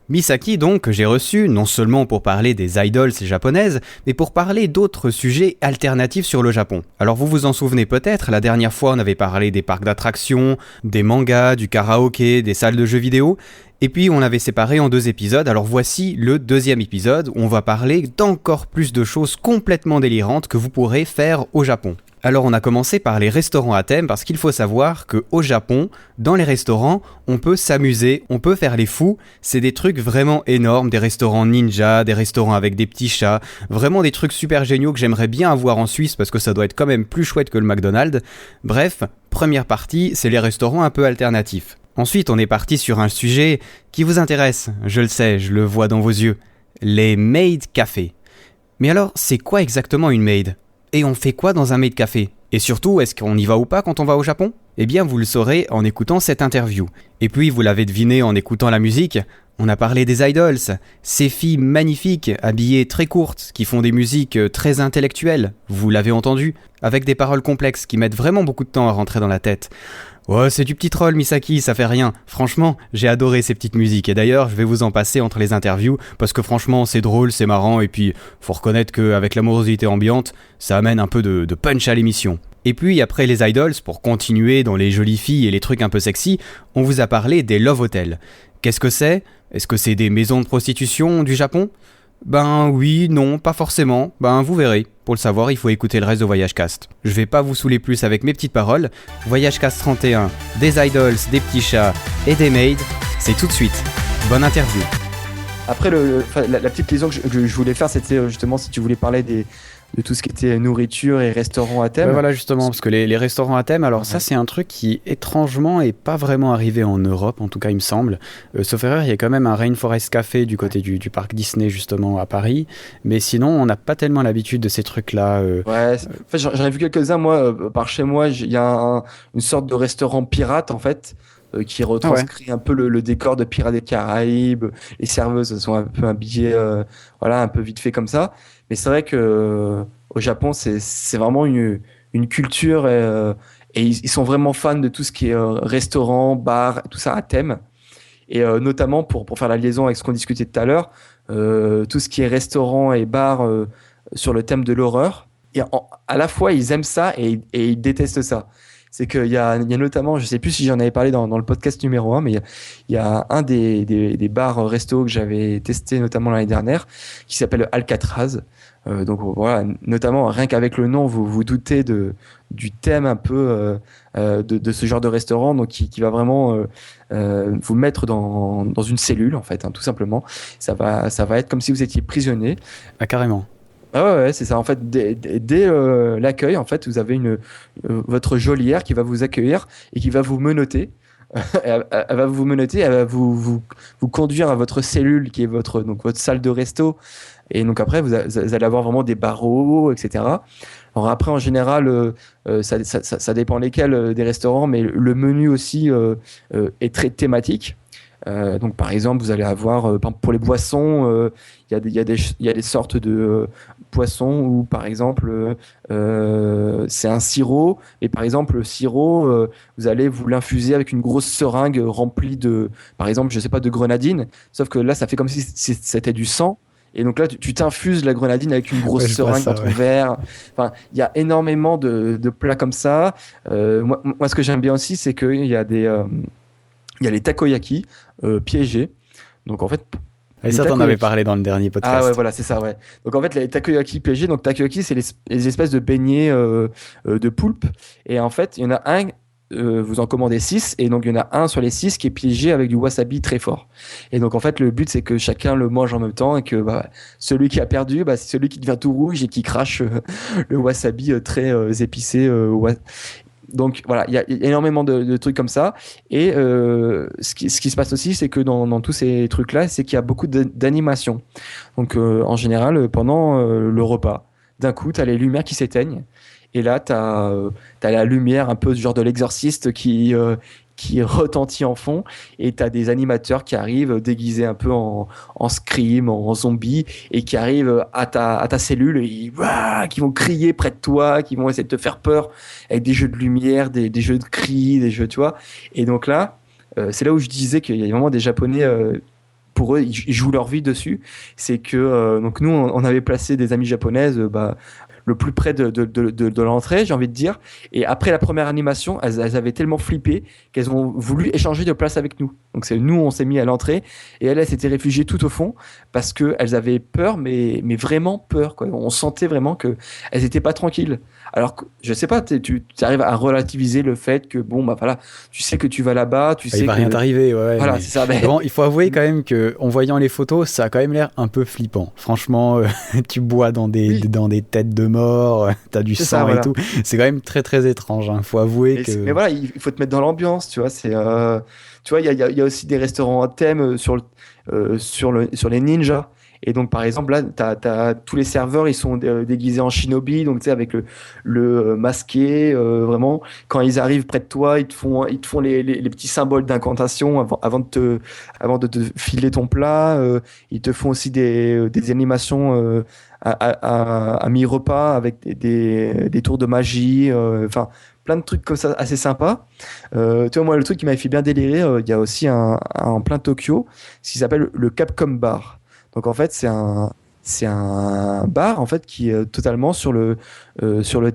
Misaki donc que j'ai reçu non seulement pour parler des idols japonaises, mais pour parler d'autres sujets alternatifs sur le Japon. Alors vous vous en souvenez peut-être, la dernière fois on avait parlé des parcs d'attractions, des mangas, du karaoké, des salles de jeux vidéo, et puis on l'avait séparé en 2 épisodes, alors voici le 2e épisode où on va parler d'encore plus de choses complètement délirantes que vous pourrez faire au Japon. Alors on a commencé par les restaurants à thème parce qu'il faut savoir qu'au Japon, dans les restaurants, on peut s'amuser, on peut faire les fous, c'est des trucs vraiment énormes, des restaurants ninja, des restaurants avec des petits chats, vraiment des trucs super géniaux que j'aimerais bien avoir en Suisse parce que ça doit être quand même plus chouette que le McDonald's. Bref, première partie, c'est les restaurants un peu alternatifs. Ensuite, on est parti sur un sujet qui vous intéresse, je le sais, je le vois dans vos yeux, les maid cafés. Mais alors, c'est quoi exactement une maid ? Et on fait quoi dans un maid café ? Et surtout, est-ce qu'on y va ou pas quand on va au Japon ? Eh bien, vous le saurez en écoutant cette interview. Et puis, vous l'avez deviné en écoutant la musique, on a parlé des idols, ces filles magnifiques, habillées très courtes, qui font des musiques très intellectuelles, vous l'avez entendu, avec des paroles complexes qui mettent vraiment beaucoup de temps à rentrer dans la tête. Ouais, c'est du petit troll, Misaki, ça fait rien. Franchement, j'ai adoré ces petites musiques. Et d'ailleurs, je vais vous en passer entre les interviews, parce que franchement, c'est drôle, c'est marrant, et puis, faut reconnaître qu'avec l'amorosité ambiante, ça amène un peu de punch à l'émission. Et puis, après les idols, pour continuer dans les jolies filles et les trucs un peu sexy, on vous a parlé des love hotels. Qu'est-ce que c'est ? Est-ce que c'est des maisons de prostitution du Japon ? Ben oui, non, pas forcément. Ben vous verrez. Pour le savoir, il faut écouter le reste de Voyage Cast. Je vais pas vous saouler plus avec mes petites paroles. Voyage Cast 31, des idols, des petits chats et des maids, c'est tout de suite. Bonne interview. Après, la petite liaison que je voulais faire, c'était justement si tu voulais parler de tout ce qui était nourriture et restaurants à thème. Ouais, voilà, justement, parce que les restaurants à thème, alors ça, c'est un truc qui, étrangement, est pas vraiment arrivé en Europe, en tout cas, il me semble. Sauf erreur, il y a quand même un Rainforest Café du côté du parc Disney, justement, à Paris. Mais sinon, on n'a pas tellement l'habitude de ces trucs-là. Ouais, en fait, j'en ai vu quelques-uns, moi, par chez moi, il y a une sorte de restaurant pirate, en fait, qui retranscrit un peu le décor de Pirates des Caraïbes. Les serveuses sont un peu habillées, voilà, un peu vite fait comme ça. Mais c'est vrai que au Japon, c'est vraiment une culture et ils sont vraiment fans de tout ce qui est restaurant, bar, tout ça à thème. Et notamment pour faire la liaison avec ce qu'on discutait tout à l'heure, tout ce qui est restaurant et bar sur le thème de l'horreur. Et à la fois, ils aiment ça et ils détestent ça. C'est qu'il y a notamment, je sais plus si j'en avais parlé dans le podcast numéro 1, mais il y a un des bars resto que j'avais testé notamment l'année dernière, qui s'appelle Alcatraz. Donc voilà, notamment rien qu'avec le nom, vous vous doutez du thème un peu de ce genre de restaurant, donc qui va vraiment vous mettre dans une cellule en fait, hein, tout simplement. Ça va être comme si vous étiez prisonnier. Ah, carrément. Ah ouais, c'est ça. En fait, dès l'accueil, en fait, vous avez votre geôlière qui va vous accueillir et qui va vous menotter. Elle va vous menotter, elle va vous conduire à votre cellule qui est votre salle de resto. Et donc après, vous allez avoir vraiment des barreaux, etc. Alors après, en général, ça dépend lesquels des restaurants, mais le menu aussi est très thématique. Donc par exemple, vous allez avoir pour les boissons, il y a des sortes de poissons où par exemple c'est un sirop et par exemple le sirop vous allez vous l'infuser avec une grosse seringue remplie de par exemple je sais pas de grenadine, sauf que là ça fait comme si c'était du sang. Et donc là, tu t'infuses la grenadine avec une grosse seringue dans ton verre. Enfin, il y a énormément de plats comme ça. Moi, ce que j'aime bien aussi, c'est qu'il y a il y a les takoyaki piégés. Donc en fait, et ça, t'en avais parlé dans le dernier podcast. Ah ouais, voilà, c'est ça, ouais. Donc en fait, les takoyaki piégés, donc takoyaki, c'est les espèces de beignets de poulpe. Et en fait, il y en a un, vous en commandez 6, et donc il y en a un sur les 6 qui est piégé avec du wasabi très fort. Et donc en fait, le but, c'est que chacun le mange en même temps et que celui qui a perdu, c'est celui qui devient tout rouge et qui crache le wasabi très épicé. Donc voilà, il y a énormément de trucs comme ça. Et ce qui se passe aussi, c'est que dans tous ces trucs-là, c'est qu'il y a beaucoup d'animation. Donc en général, pendant le repas, d'un coup, tu as les lumières qui s'éteignent. Et là, tu as la lumière un peu du genre de l'exorciste qui retentit en fond, et tu as des animateurs qui arrivent déguisés un peu en scream, en zombie, et qui arrivent à ta cellule et qui vont crier près de toi, qui vont essayer de te faire peur avec des jeux de lumière, des jeux de cris, des jeux, tu vois. Et donc là, c'est là où je disais qu'il y a vraiment des Japonais pour eux, ils jouent leur vie dessus. C'est que donc nous, on avait placé des amies japonaises, le plus près de l'entrée, j'ai envie de dire. Et après la première animation, elles avaient tellement flippé qu'elles ont voulu échanger de place avec nous. Donc c'est nous, on s'est mis à l'entrée et elles s'étaient réfugiées tout au fond parce qu'elles avaient peur, mais vraiment peur, quoi. On sentait vraiment qu'elles n'étaient pas tranquilles. Alors que, je sais pas, tu arrives à relativiser le fait que, bon, bah voilà, tu sais que tu vas là-bas, tu sais il va rien t'arriver, ouais. Voilà, c'est ça. Bon, il faut avouer quand même qu'en voyant les photos, ça a quand même l'air un peu flippant. Franchement, tu bois dans des têtes de mort, t'as du sang ça, voilà. et tout. C'est quand même très très étrange. Faut avouer que. Mais voilà, il faut te mettre dans l'ambiance, tu vois. Tu vois, il y a aussi des restaurants à thème sur les ninjas. Et donc, par exemple, là, t'as tous les serveurs, ils sont déguisés en shinobi, donc tu sais, avec le masqué, vraiment. Quand ils arrivent près de toi, ils te font les petits symboles d'incantation avant de te filer ton plat. Ils te font aussi des animations à mi-repas avec des tours de magie. Enfin, plein de trucs comme ça assez sympas. Tu vois, moi, le truc qui m'avait fait bien délirer, il y a aussi en plein Tokyo, ce qui s'appelle le Capcom Bar. Donc en fait, c'est un bar en fait qui est totalement sur le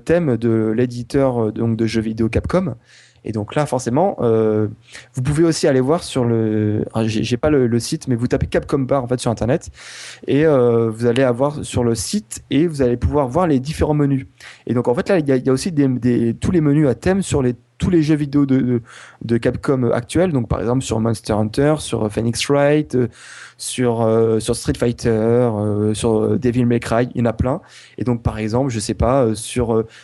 thème de l'éditeur donc de jeux vidéo Capcom. Et donc là, forcément, vous pouvez aussi aller voir sur j'ai pas le site, mais vous tapez Capcom Bar en fait sur internet et vous allez avoir sur le site et vous allez pouvoir voir les différents menus. Et donc en fait là, il y a aussi tous les menus à thème sur tous les jeux vidéo de Capcom actuels. Donc par exemple sur Monster Hunter, sur Phoenix Wright, sur Street Fighter, sur Devil May Cry, il y en a plein. Et donc par exemple, je sais pas,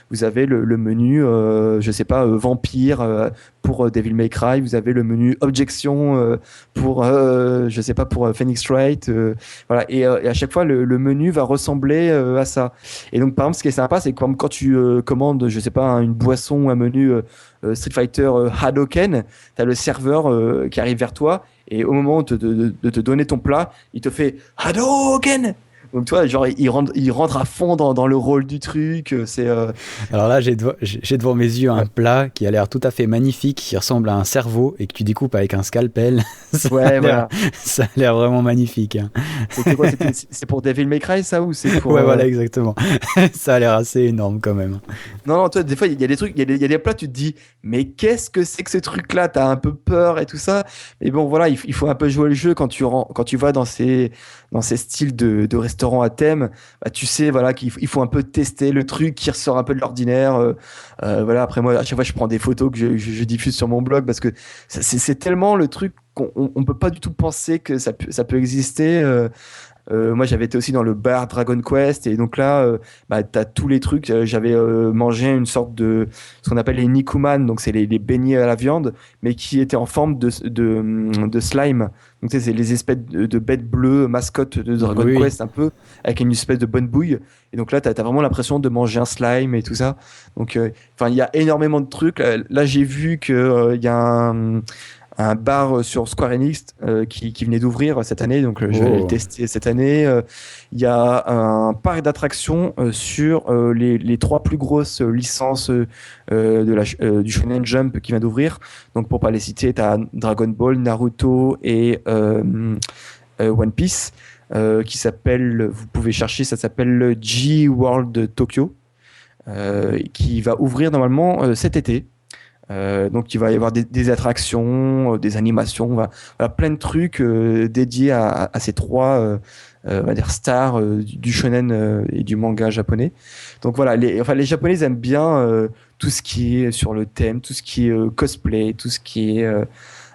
vous avez le menu, je sais pas, Vampire pour Devil May Cry, vous avez le menu Objection pour, je sais pas, pour Phoenix Wright, voilà. Et à chaque fois, le menu va ressembler à ça. Et donc par exemple, ce qui est sympa, c'est comme quand tu commandes, je sais pas, une boisson ou un menu Street Fighter Hadoken, t'as le serveur qui arrive vers toi et au moment de te donner ton plat, il te fait Hadoken. Donc tu vois, genre il rentre à fond dans le rôle du truc. Alors là, j'ai devant mes yeux un plat qui a l'air tout à fait magnifique, qui ressemble à un cerveau et que tu découpes avec un scalpel. Voilà. Ça a l'air vraiment magnifique. Hein. C'était quoi? C'est pour Devil May Cry ça ou c'est pour Ouais, voilà, exactement. Ça a l'air assez énorme quand même. Non, toi, des fois, il y a des trucs, il y a des plats, tu te dis, mais qu'est-ce que c'est que ce truc-là? T'as un peu peur et tout ça. Mais bon, voilà, il faut un peu jouer le jeu quand tu vas dans ces styles de restaurants à thème. Bah, tu sais, voilà, qu'il faut un peu tester le truc qui ressort un peu de l'ordinaire. Voilà, après moi, à chaque fois, je prends des photos que je diffuse sur mon blog parce que c'est tellement le truc qu'on peut pas du tout penser que ça peut exister. Moi, j'avais été aussi dans le bar Dragon Quest et donc là, t'as tous les trucs. J'avais mangé une sorte de ce qu'on appelle les nikuman, donc c'est les beignets à la viande, mais qui étaient en forme de slime. Donc tu sais, c'est les espèces de bêtes bleues mascottes de Dragon Quest un peu, avec une espèce de bonne bouille. Et donc là, t'as vraiment l'impression de manger un slime et tout ça. Donc, enfin, il y a énormément de trucs. Là, j'ai vu que il y a un bar sur Square Enix qui venait d'ouvrir cette année, donc je vais le tester cette année. Il y a un parc d'attractions sur les trois plus grosses licences du Shonen Jump qui vient d'ouvrir. Donc pour pas les citer, tu as Dragon Ball, Naruto et One Piece qui s'appelle, vous pouvez chercher, ça s'appelle le G-World Tokyo qui va ouvrir normalement cet été. Donc il va y avoir des attractions, des animations, voilà, plein de trucs dédiés à ces trois on va dire stars du shonen et du manga japonais. Donc voilà, les Japonais aiment bien tout ce qui est sur le thème, tout ce qui est cosplay, tout ce qui est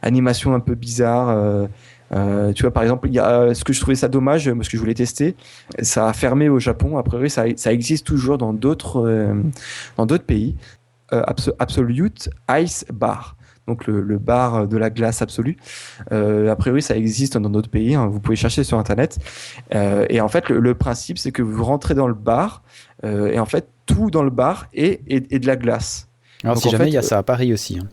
animation un peu bizarre. Tu vois, par exemple, il y a ce que je trouvais ça dommage parce que je voulais tester, ça a fermé au Japon. A priori, ça existe toujours dans d'autres pays. Absolute Ice Bar, donc le bar de la glace absolue. A priori, ça existe dans d'autres pays, hein, vous pouvez chercher sur internet. Et en fait, le principe, c'est que vous rentrez dans le bar et en fait, tout dans le bar est de la glace. Alors, donc, si jamais, il y a ça à Paris aussi. Hein.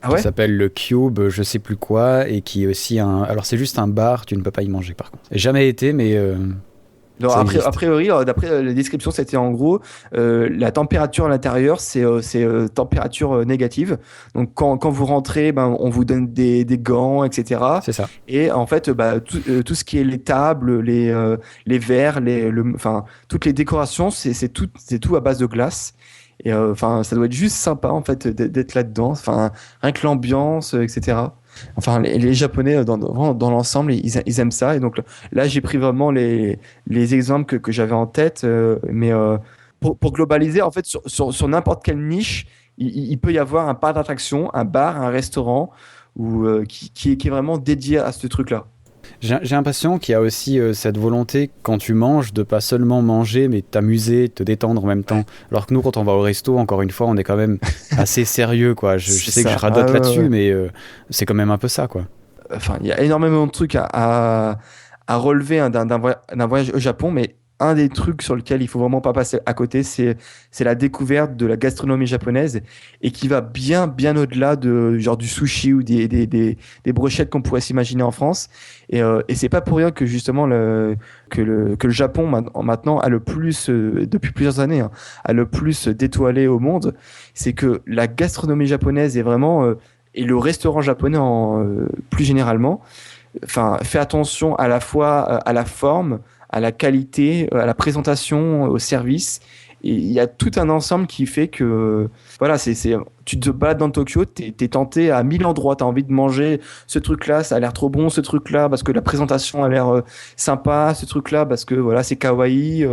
Ah ouais, qui s'appelle le Cube, je sais plus quoi, et qui est aussi alors c'est juste un bar, tu ne peux pas y manger par contre. J'ai jamais été, mais Donc, a priori, d'après les descriptions, c'était en gros la température à l'intérieur, c'est température négative. Donc quand vous rentrez, ben, on vous donne des gants, etc. C'est ça. Et en fait, tout ce qui est les tables, les verres, enfin toutes les décorations, c'est tout à base de glace. Et enfin, ça doit être juste sympa en fait d'être là-dedans. Enfin, rien que l'ambiance, etc. Enfin, les Japonais, dans l'ensemble, ils aiment ça. Et donc là, j'ai pris vraiment les exemples que j'avais en tête. Mais pour globaliser, en fait, sur n'importe quelle niche, il peut y avoir un parc d'attraction, un bar, un restaurant qui est vraiment dédié à ce truc-là. J'ai l'impression qu'il y a aussi cette volonté, quand tu manges, de pas seulement manger, mais t'amuser, te détendre en même temps. Alors que nous, quand on va au resto, encore une fois, on est quand même assez sérieux, quoi. Je sais que je radote là-dessus, mais c'est quand même un peu ça, quoi. Enfin, il y a énormément de trucs à relever hein, d'un voyage au Japon, mais un des trucs sur lequel il faut vraiment pas passer à côté, c'est la découverte de la gastronomie japonaise et qui va bien au-delà de genre du sushi ou des brochettes qu'on pourrait s'imaginer en France. Et c'est pas pour rien que justement que le Japon maintenant a le plus depuis plusieurs années hein, a le plus d'étoilés au monde. C'est que la gastronomie japonaise est vraiment et le restaurant japonais plus généralement, enfin, fait attention à la fois à la forme, à la qualité, à la présentation, au service. Et il y a tout un ensemble qui fait que, voilà, tu te balades dans Tokyo, t'es tenté à 1000 endroits, t'as envie de manger ce truc-là, ça a l'air trop bon, ce truc-là, parce que la présentation a l'air sympa, ce truc-là, parce que, voilà, c'est kawaii,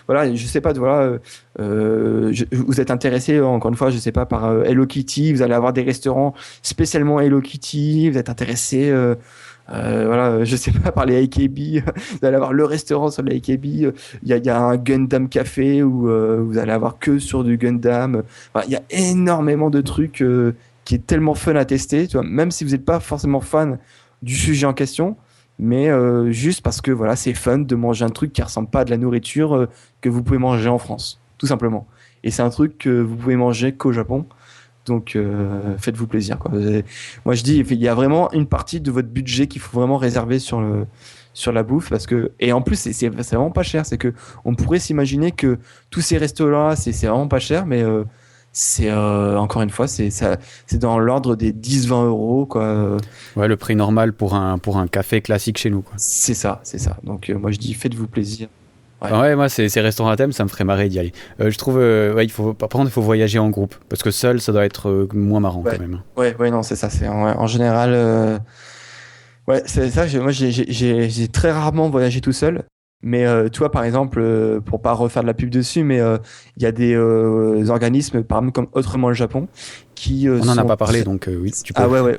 voilà, je sais pas, voilà, vous êtes intéressé, encore une fois, je sais pas, par Hello Kitty, vous allez avoir des restaurants spécialement Hello Kitty, vous êtes intéressé, voilà, je sais pas, par les AKB, vous allez avoir le restaurant sur les AKB, il y a un Gundam Café où vous allez avoir que sur du Gundam. Enfin, il y a énormément de trucs qui est tellement fun à tester, tu vois, même si vous n'êtes pas forcément fan du sujet en question, mais juste parce que voilà, c'est fun de manger un truc qui ressemble pas à de la nourriture que vous pouvez manger en France, tout simplement. Et c'est un truc que vous pouvez manger qu'au Japon. Donc, faites-vous plaisir, quoi. Moi, je dis, il y a vraiment une partie de votre budget qu'il faut vraiment réserver sur la bouffe parce que, et en plus, c'est vraiment pas cher. C'est que on pourrait s'imaginer que tous ces restos-là, c'est vraiment pas cher, mais c'est encore une fois, c'est dans l'ordre des 10-20 euros, quoi. Ouais, le prix normal pour un café classique chez nous, quoi. C'est ça. Donc, moi, je dis, faites-vous plaisir. Ouais, moi, ces restaurants à thème, ça me ferait marrer d'y aller. Je trouve, ouais, par contre, il faut voyager en groupe. Parce que seul, ça doit être moins marrant quand même. Ouais, non, c'est ça. En général, ouais, c'est ça. Moi, j'ai très rarement voyagé tout seul. Mais tu vois, par exemple, pour pas refaire de la pub dessus, mais il y a des organismes, par exemple, comme Autrement le Japon, qui on n'en a pas parlé, donc oui, tu peux. Ah ouais.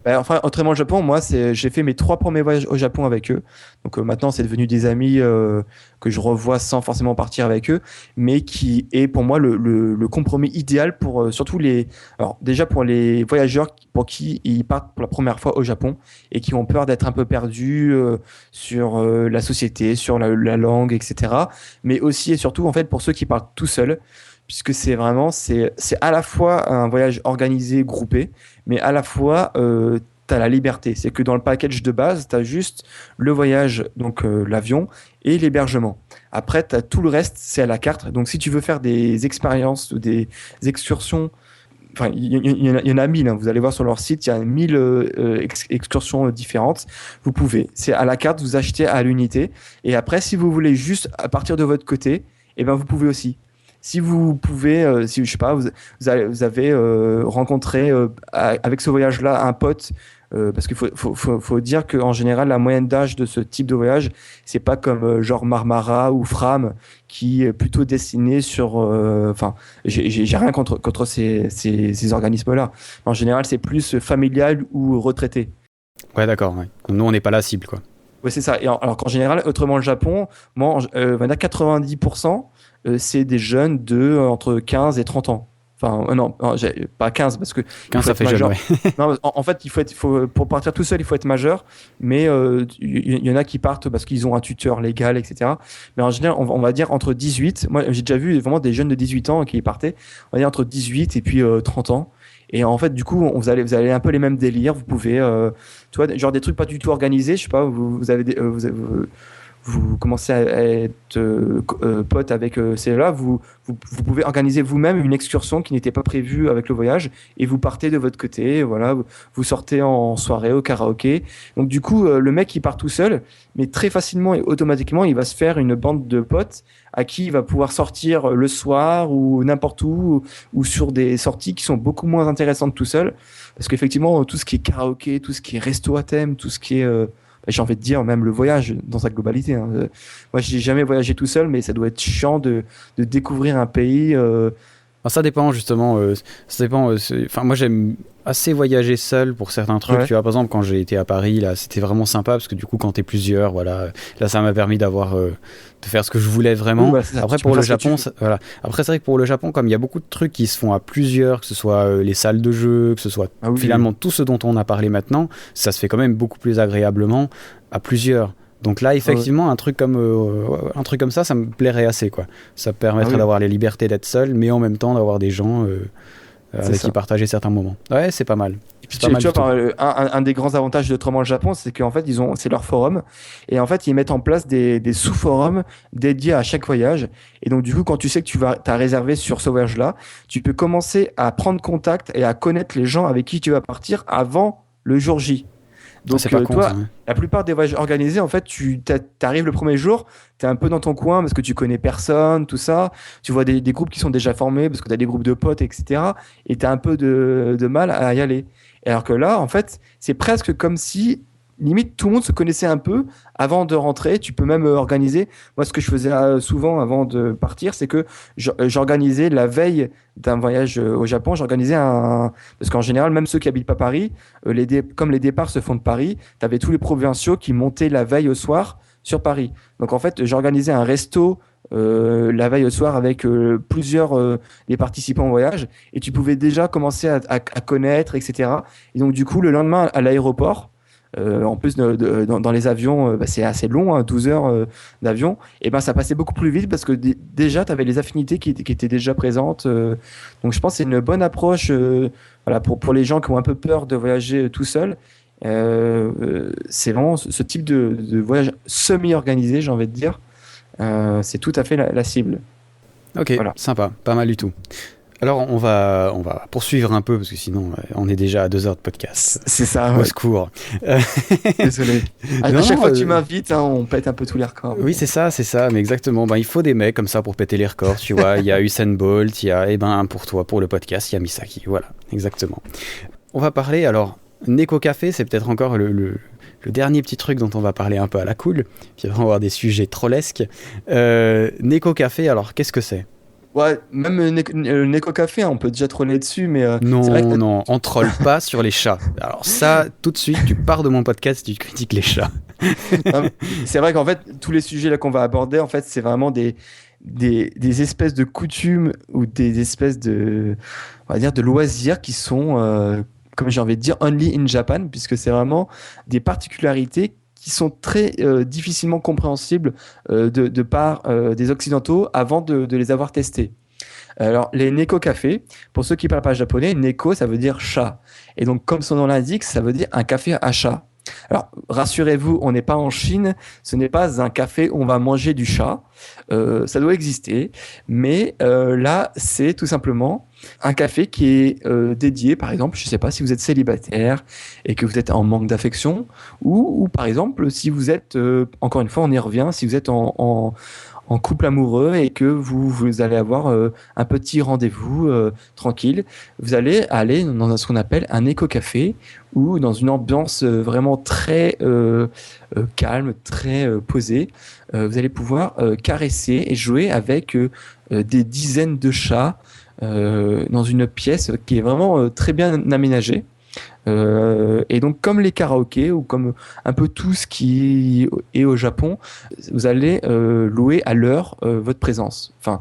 Bah, enfin, Autrement le Japon, moi, j'ai fait mes 3 premiers voyages au Japon avec eux. Donc maintenant, c'est devenu des amis que je revois sans forcément partir avec eux, mais qui est pour moi le compromis idéal pour surtout alors déjà pour les voyageurs pour qui ils partent pour la première fois au Japon et qui ont peur d'être un peu perdus sur la société, sur la langue, etc. Mais aussi et surtout en fait pour ceux qui partent tout seuls, puisque c'est à la fois un voyage organisé, groupé, mais à la fois tu as la liberté. C'est que dans le package de base, tu as juste le voyage, donc l'avion, et l'hébergement. Après, tu as tout le reste, c'est à la carte. Donc si tu veux faire des expériences ou des excursions, enfin, il y en a 1000, hein. Vous allez voir sur leur site, il y a 1000 excursions différentes. Vous pouvez. C'est à la carte, vous achetez à l'unité. Et après, si vous voulez juste à partir de votre côté, eh ben, vous pouvez aussi. Si vous pouvez, si je sais pas, vous avez rencontré avec ce voyage-là un pote, parce qu'il faut dire qu'en général la moyenne d'âge de ce type de voyage, c'est pas comme genre Marmara ou Fram qui est plutôt destiné sur, enfin, j'ai rien contre ces organismes-là. En général, c'est plus familial ou retraité. Ouais, d'accord. Ouais. Nous, on n'est pas la cible, quoi. Ouais, c'est ça. Et alors qu'en général, Autrement le Japon, moi, on a 90%. C'est des jeunes entre 15 et 30 ans. Enfin, non, pas 15 parce que 15 ça fait jeune, ouais. Non, en fait, pour partir tout seul, il faut être majeur. Mais il y en a qui partent parce qu'ils ont un tuteur légal, etc. Mais en général, on va dire entre 18. Moi, j'ai déjà vu vraiment des jeunes de 18 ans qui partaient. On va dire entre 18 et puis 30 ans. Et en fait, du coup, vous allez un peu les mêmes délires. Vous pouvez, tu vois, genre des trucs pas du tout organisés. Je sais pas, vous avez vous commencez à être pote avec ces gens-là, vous pouvez organiser vous-même une excursion qui n'était pas prévue avec le voyage et vous partez de votre côté, voilà, vous sortez en soirée au karaoké. Donc du coup, le mec il part tout seul, mais très facilement et automatiquement il va se faire une bande de potes à qui il va pouvoir sortir le soir ou n'importe où ou sur des sorties qui sont beaucoup moins intéressantes tout seul, parce qu'effectivement tout ce qui est karaoké, tout ce qui est resto à thème, tout ce qui est j'ai envie de dire même le voyage dans sa globalité. Hein. Moi, j'ai jamais voyagé tout seul, mais ça doit être chiant de découvrir un pays. Alors, ça dépend justement. Ça dépend. Enfin, moi, j'aime assez voyager seul pour certains trucs. Ouais. Tu vois, par exemple, quand j'ai été à Paris, là, c'était vraiment sympa parce que du coup, quand t'es plusieurs, voilà, là, ça m'a permis de faire ce que je voulais vraiment. Oui, bah, c'est ça. Après, Tu pour peux le faire ce que Japon, tu veux. voilà. Après, c'est vrai que pour le Japon, comme il y a beaucoup de trucs qui se font à plusieurs, que ce soit les salles de jeu, que ce soit Ah oui, finalement tout ce dont on a parlé maintenant, ça se fait quand même beaucoup plus agréablement à plusieurs. Donc là, effectivement, un truc comme ça me plairait assez, quoi. Ça me permettrait d'avoir les libertés d'être seul, mais en même temps d'avoir des gens avec qui partager certains moments. Ouais, c'est pas mal. Tu vois, un des grands avantages de Autrement le Japon, c'est qu'en fait, c'est leur forum. Et en fait, ils mettent en place des sous-forums dédiés à chaque voyage. Et donc, du coup, quand tu sais que t'as réservé sur ce voyage-là, tu peux commencer à prendre contact et à connaître les gens avec qui tu vas partir avant le jour J. Donc, c'est pas con, toi, ça, hein. la plupart des voyages organisés, en fait, t'arrives le premier jour, t'es un peu dans ton coin parce que tu connais personne, tout ça. Tu vois des groupes qui sont déjà formés parce que t'as des groupes de potes, etc. Et t'as un peu de mal à y aller. Alors que là, en fait, c'est presque comme si, limite, tout le monde se connaissait un peu avant de rentrer. Tu peux même organiser. Moi, ce que je faisais souvent avant de partir, c'est que j'organisais la veille d'un voyage au Japon. Parce qu'en général, même ceux qui habitent pas Paris, comme les départs se font de Paris, tu avais tous les provinciaux qui montaient la veille au soir sur Paris. Donc, en fait, j'organisais un resto la veille au soir avec plusieurs des participants au voyage et tu pouvais déjà commencer à connaître, etc. Et donc du coup le lendemain à l'aéroport, en plus dans les avions, c'est assez long, hein, 12 heures d'avion, et ben ça passait beaucoup plus vite parce que déjà tu avais les affinités qui étaient déjà présentes. Donc je pense que c'est une bonne approche voilà, pour les gens qui ont un peu peur de voyager tout seul. C'est vraiment ce type de voyage semi-organisé, j'ai envie de dire. C'est tout à fait la cible. Ok, voilà. Sympa, pas mal du tout. Alors on va poursuivre un peu parce que sinon on est déjà à 2 heures de podcast. C'est ça. Au secours. Désolé. À chaque fois que tu m'invites, hein, on pète un peu tous les records. Oui, c'est ça, mais exactement. Ben, il faut des mecs comme ça pour péter les records, tu vois. Il y a Usain Bolt, il y a, pour toi, pour le podcast, il y a Misaki. Voilà, exactement. On va parler, alors, Neko Café, c'est peut-être encore le dernier petit truc dont on va parler un peu à la cool, puis on va avoir des sujets trollesques. Neko Café, alors qu'est-ce que c'est ? Ouais, même Neko Café, hein, on peut déjà troller dessus, mais non, on trolle pas sur les chats. Alors ça, tout de suite, tu pars de mon podcast, tu critiques les chats. C'est vrai qu'en fait, tous les sujets là qu'on va aborder, en fait, c'est vraiment des espèces de coutumes ou des espèces on va dire, de loisirs qui sont, comme j'ai envie de dire, only in Japan, puisque c'est vraiment des particularités qui sont très difficilement compréhensibles de part des Occidentaux avant de les avoir testés. Alors, les Neko Café, pour ceux qui ne parlent pas japonais, Neko, ça veut dire chat. Et donc, comme son nom l'indique, ça veut dire un café à chat. Alors, rassurez-vous, on n'est pas en Chine, ce n'est pas un café où on va manger du chat. Ça doit exister, mais là, c'est tout simplement un café qui est dédié, par exemple, je ne sais pas si vous êtes célibataire et que vous êtes en manque d'affection, ou par exemple, si vous êtes, encore une fois, on y revient, si vous êtes en couple amoureux et que vous allez avoir un petit rendez-vous tranquille, vous allez aller dans ce qu'on appelle un éco-café ou dans une ambiance vraiment très calme, très posée. Vous allez pouvoir caresser et jouer avec des dizaines de chats dans une pièce qui est vraiment très bien aménagée. Et donc comme les karaokés ou comme un peu tout ce qui est au Japon, vous allez louer à l'heure votre présence. Enfin,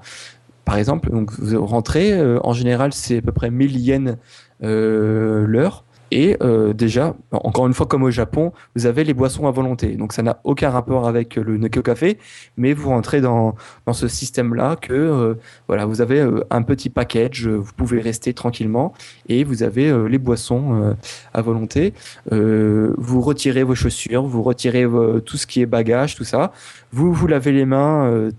par exemple, donc vous rentrez, en général c'est à peu près 1000 yens l'heure. Et déjà, encore une fois, comme au Japon, vous avez les boissons à volonté. Donc ça n'a aucun rapport avec le Neko Café, mais vous rentrez dans ce système-là que voilà, vous avez un petit package, vous pouvez rester tranquillement et vous avez les boissons à volonté. Vous retirez vos chaussures, vous retirez tout ce qui est bagage, tout ça. Vous lavez les mains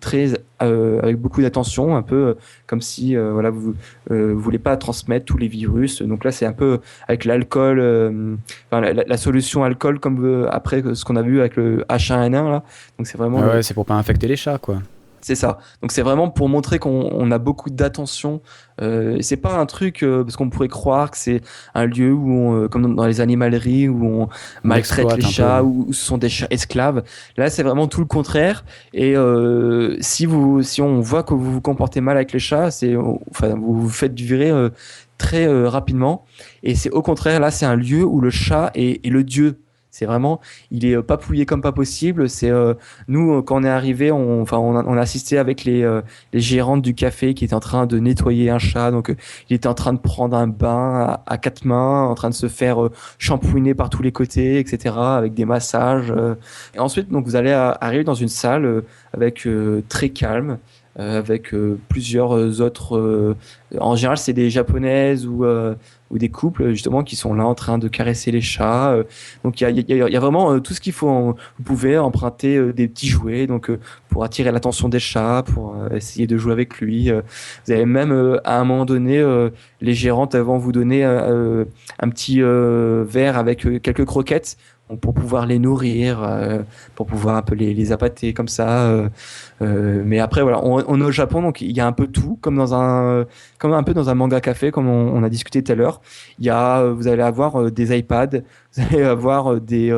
avec beaucoup d'attention, un peu comme si voilà, vous voulez pas transmettre tous les virus. Donc là, c'est un peu avec l'alcool, la solution alcool comme après ce qu'on a vu avec le H1N1 là. Donc c'est vraiment ouais, c'est pour pas infecter les chats, quoi. c'est ça. Donc c'est vraiment pour montrer qu'on a beaucoup d'attention. Et c'est pas un truc parce qu'on pourrait croire que c'est un lieu où comme dans les animaleries où on maltraite les chats, où ce sont des chats esclaves. Là c'est vraiment tout le contraire. Et si on voit que vous vous comportez mal avec les chats, vous vous faites virer très rapidement. Et c'est au contraire là c'est un lieu où le chat est le dieu. C'est vraiment, il est papouillé comme pas possible. C'est nous quand on est arrivé, on a assisté avec les gérantes du café qui étaient en train de nettoyer un chat. Donc il était en train de prendre un bain à quatre mains, en train de se faire shampouiner par tous les côtés, etc. Avec des massages. Et ensuite, donc vous allez arriver dans une salle avec très calme. Avec plusieurs autres. En général, c'est des japonaises ou des couples justement qui sont là en train de caresser les chats. Donc il y a vraiment tout ce qu'il faut. Vous pouvez emprunter des petits jouets donc pour attirer l'attention des chats, pour essayer de jouer avec lui. Vous avez même à un moment donné les gérantes vont vous donner un petit verre avec quelques croquettes. Pour pouvoir les nourrir, pour pouvoir un peu les appâter comme ça. Mais après voilà, on est au Japon donc il y a un peu tout comme un peu dans un manga café comme on a discuté tout à l'heure. Vous allez avoir des iPads, vous allez avoir des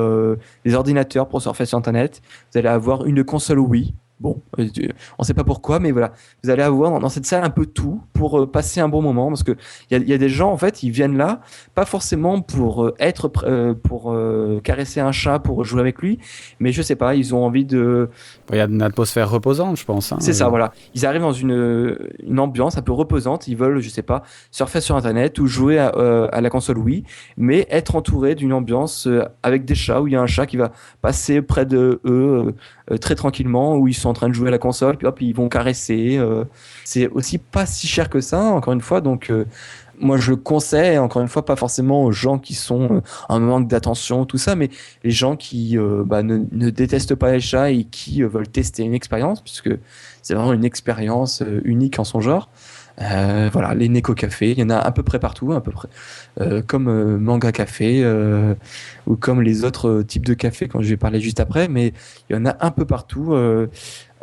ordinateurs pour surfer sur internet, vous allez avoir une console Wii. Bon, on ne sait pas pourquoi, mais voilà, vous allez avoir dans cette salle un peu tout pour passer un bon moment, parce que il y a des gens en fait, ils viennent là, pas forcément pour pour caresser un chat, pour jouer avec lui, mais je sais pas, ils ont envie de. Il y a une atmosphère reposante, je pense. Hein, c'est ça, voilà. Ils arrivent dans une ambiance un peu reposante. Ils veulent, je sais pas, surfer sur internet ou jouer à la console Wii, mais être entouré d'une ambiance avec des chats où il y a un chat qui va passer près de eux très tranquillement, où ils sont en train de jouer à la console, puis hop, ils vont caresser. C'est aussi pas si cher que ça, encore une fois, donc moi je le conseille, encore une fois, pas forcément aux gens qui sont en manque d'attention, tout ça, mais les gens qui ne détestent pas les chats et qui veulent tester une expérience, puisque c'est vraiment une expérience unique en son genre. Voilà, les Neko Café, il y en a à peu près partout, à peu près, comme Manga Café ou comme les autres types de cafés quand je vais parler juste après, mais il y en a un peu partout.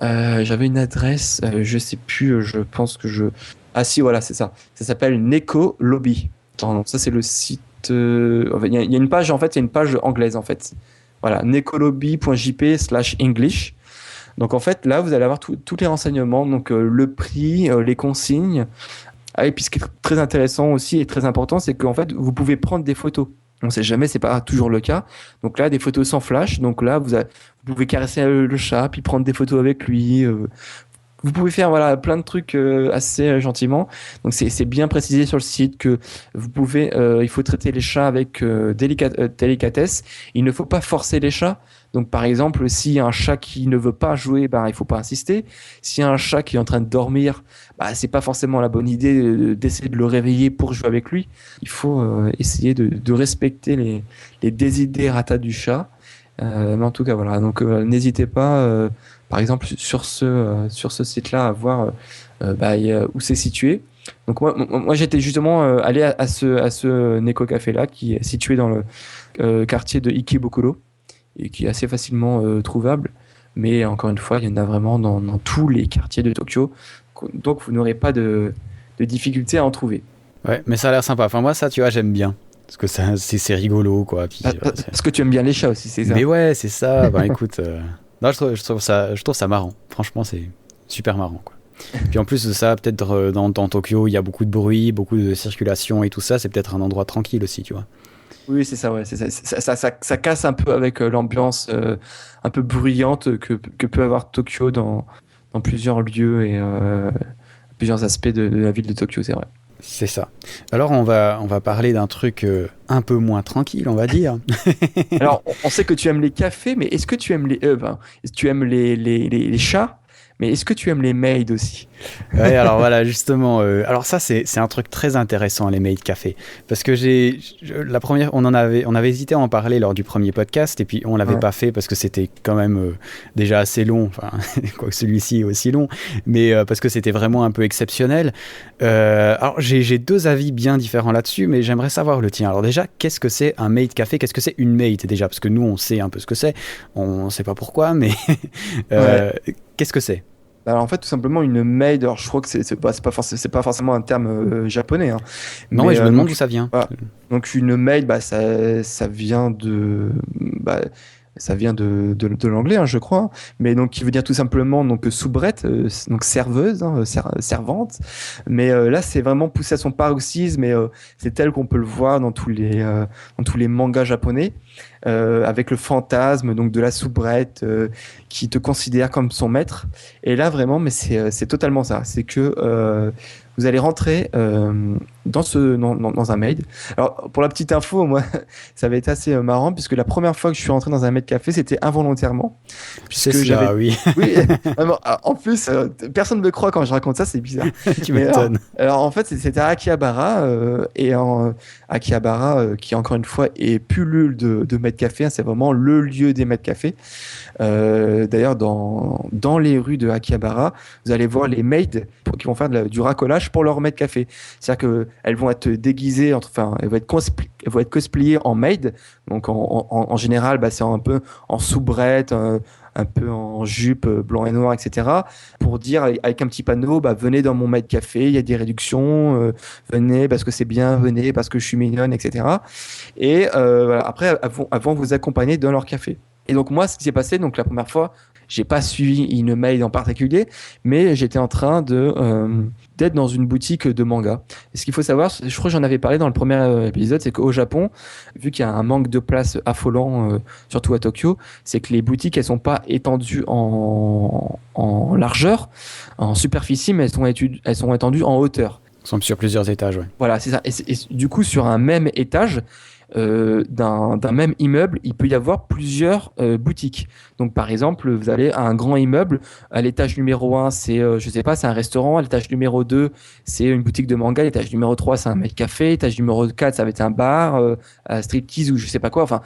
J'avais une adresse, je sais plus, je pense que ah si, voilà, c'est ça. Ça s'appelle Neko Lobby. Donc ça c'est le site. Il y a une page en fait, il y a une page anglaise en fait. Voilà, nekolobby.jp/English. Donc en fait, là, vous allez avoir tous les renseignements, donc le prix, les consignes. Ah, et puis ce qui est très intéressant aussi et très important, c'est qu'en fait, vous pouvez prendre des photos. On ne sait jamais, c'est pas toujours le cas. Donc là, des photos sans flash. Donc là, vous pouvez caresser le chat, puis prendre des photos avec lui. Vous pouvez faire voilà plein de trucs assez gentiment. Donc c'est bien précisé sur le site que vous pouvez, il faut traiter les chats avec délicatesse. Il ne faut pas forcer les chats. Donc par exemple, s'il y a un chat qui ne veut pas jouer, il faut pas insister. S'il y a un chat qui est en train de dormir, c'est pas forcément la bonne idée d'essayer de le réveiller pour jouer avec lui. Il faut essayer de respecter les desiderata du chat. Mais en tout cas voilà. Donc n'hésitez pas. Par exemple, sur ce site-là, à voir où c'est situé. Donc moi j'étais justement allé à ce Neko Café-là, qui est situé dans le quartier de Ikebukuro, et qui est assez facilement trouvable. Mais encore une fois, il y en a vraiment dans tous les quartiers de Tokyo. Donc vous n'aurez pas de difficulté à en trouver. Ouais, mais ça a l'air sympa. Enfin moi ça, tu vois, j'aime bien. Parce que c'est rigolo, quoi. Puis, parce que tu aimes bien les chats aussi, c'est ça. Mais ouais, c'est ça. Écoute... Non, je trouve ça marrant. Franchement, c'est super marrant, quoi. Puis en plus de ça, peut-être dans Tokyo, il y a beaucoup de bruit, beaucoup de circulation et tout ça. C'est peut-être un endroit tranquille aussi, tu vois. Oui, c'est ça, ouais. Ça casse un peu avec l'ambiance un peu bruyante que peut avoir Tokyo dans plusieurs lieux et plusieurs aspects de la ville de Tokyo, c'est vrai. C'est ça. Alors on va parler d'un truc un peu moins tranquille, on va dire. Alors, on sait que tu aimes les cafés, mais est-ce que tu aimes tu aimes les chats, mais est-ce que tu aimes les maids aussi? Ouais, alors voilà, justement, alors ça c'est un truc très intéressant, les made café, parce que la première, on avait hésité à en parler lors du premier podcast, et puis on l'avait pas fait parce que c'était quand même déjà assez long, enfin quoique celui-ci est aussi long, mais parce que c'était vraiment un peu exceptionnel. Alors j'ai deux avis bien différents là-dessus, mais j'aimerais savoir le tien. Alors déjà, qu'est-ce que c'est un made café? Qu'est-ce que c'est une made déjà? Parce que nous on sait un peu ce que c'est, on sait pas pourquoi, mais qu'est-ce que c'est? Alors en fait, tout simplement une maid. Alors je crois que c'est pas forcément un terme japonais, hein. Non, Mais et je me demande d'où ça vient. voilà. Donc une maid, ça vient bah, de l'anglais, hein, je crois. Hein. Mais donc qui veut dire tout simplement donc soubrette, donc serveuse, hein, servante. Mais là, c'est vraiment poussé à son paroxysme et c'est tel qu'on peut le voir dans tous les mangas japonais. Avec le fantasme donc de la soubrette qui te considère comme son maître. Et là vraiment, mais c'est totalement ça. C'est que vous allez rentrer dans un maid. Alors pour la petite info, moi, ça avait été assez marrant puisque la première fois que je suis rentré dans un maid café, c'était involontairement. C'est cela, oui. Oui, vraiment, en plus, personne ne me croit quand je raconte ça, c'est bizarre. Tu m'étonnes. Alors, en fait, c'était à Akihabara, Akihabara, qui encore une fois est pullule de maîtres café, hein, c'est vraiment le lieu des maîtres café. D'ailleurs, dans les rues de Akihabara, vous allez voir les maids qui vont faire du racolage pour leur maître café. C'est-à-dire qu'elles vont être déguisées, enfin, elles vont être cosplayées en maid. Donc, en général, bah, c'est un peu en soubrette, un peu en jupe blanc et noir, etc. Pour dire avec un petit panneau, bah, venez dans mon maid café, il y a des réductions, venez parce que c'est bien, venez parce que je suis mignonne, etc. Et voilà, après, elles vont vous accompagner dans leur café. Et donc moi, ce qui s'est passé, donc la première fois, j'ai pas suivi une maid en particulier, mais j'étais en train d'être dans une boutique de manga. Et ce qu'il faut savoir, je crois que j'en avais parlé dans le premier épisode, c'est qu'au Japon, vu qu'il y a un manque de place affolant, surtout à Tokyo, c'est que les boutiques, elles sont pas étendues en largeur, en superficie, mais elles sont étendues en hauteur. Elles sont sur plusieurs étages, ouais. Voilà, c'est ça. Et du coup, sur un même étage, d'un même immeuble, il peut y avoir plusieurs boutiques. Donc, par exemple, vous allez à un grand immeuble, à l'étage numéro 1, c'est, je sais pas, c'est un restaurant. À l'étage numéro 2, c'est une boutique de manga. L'étage numéro 3, c'est un mec café. L'étage numéro 4, ça va être un bar, un striptease ou je sais pas quoi. Enfin,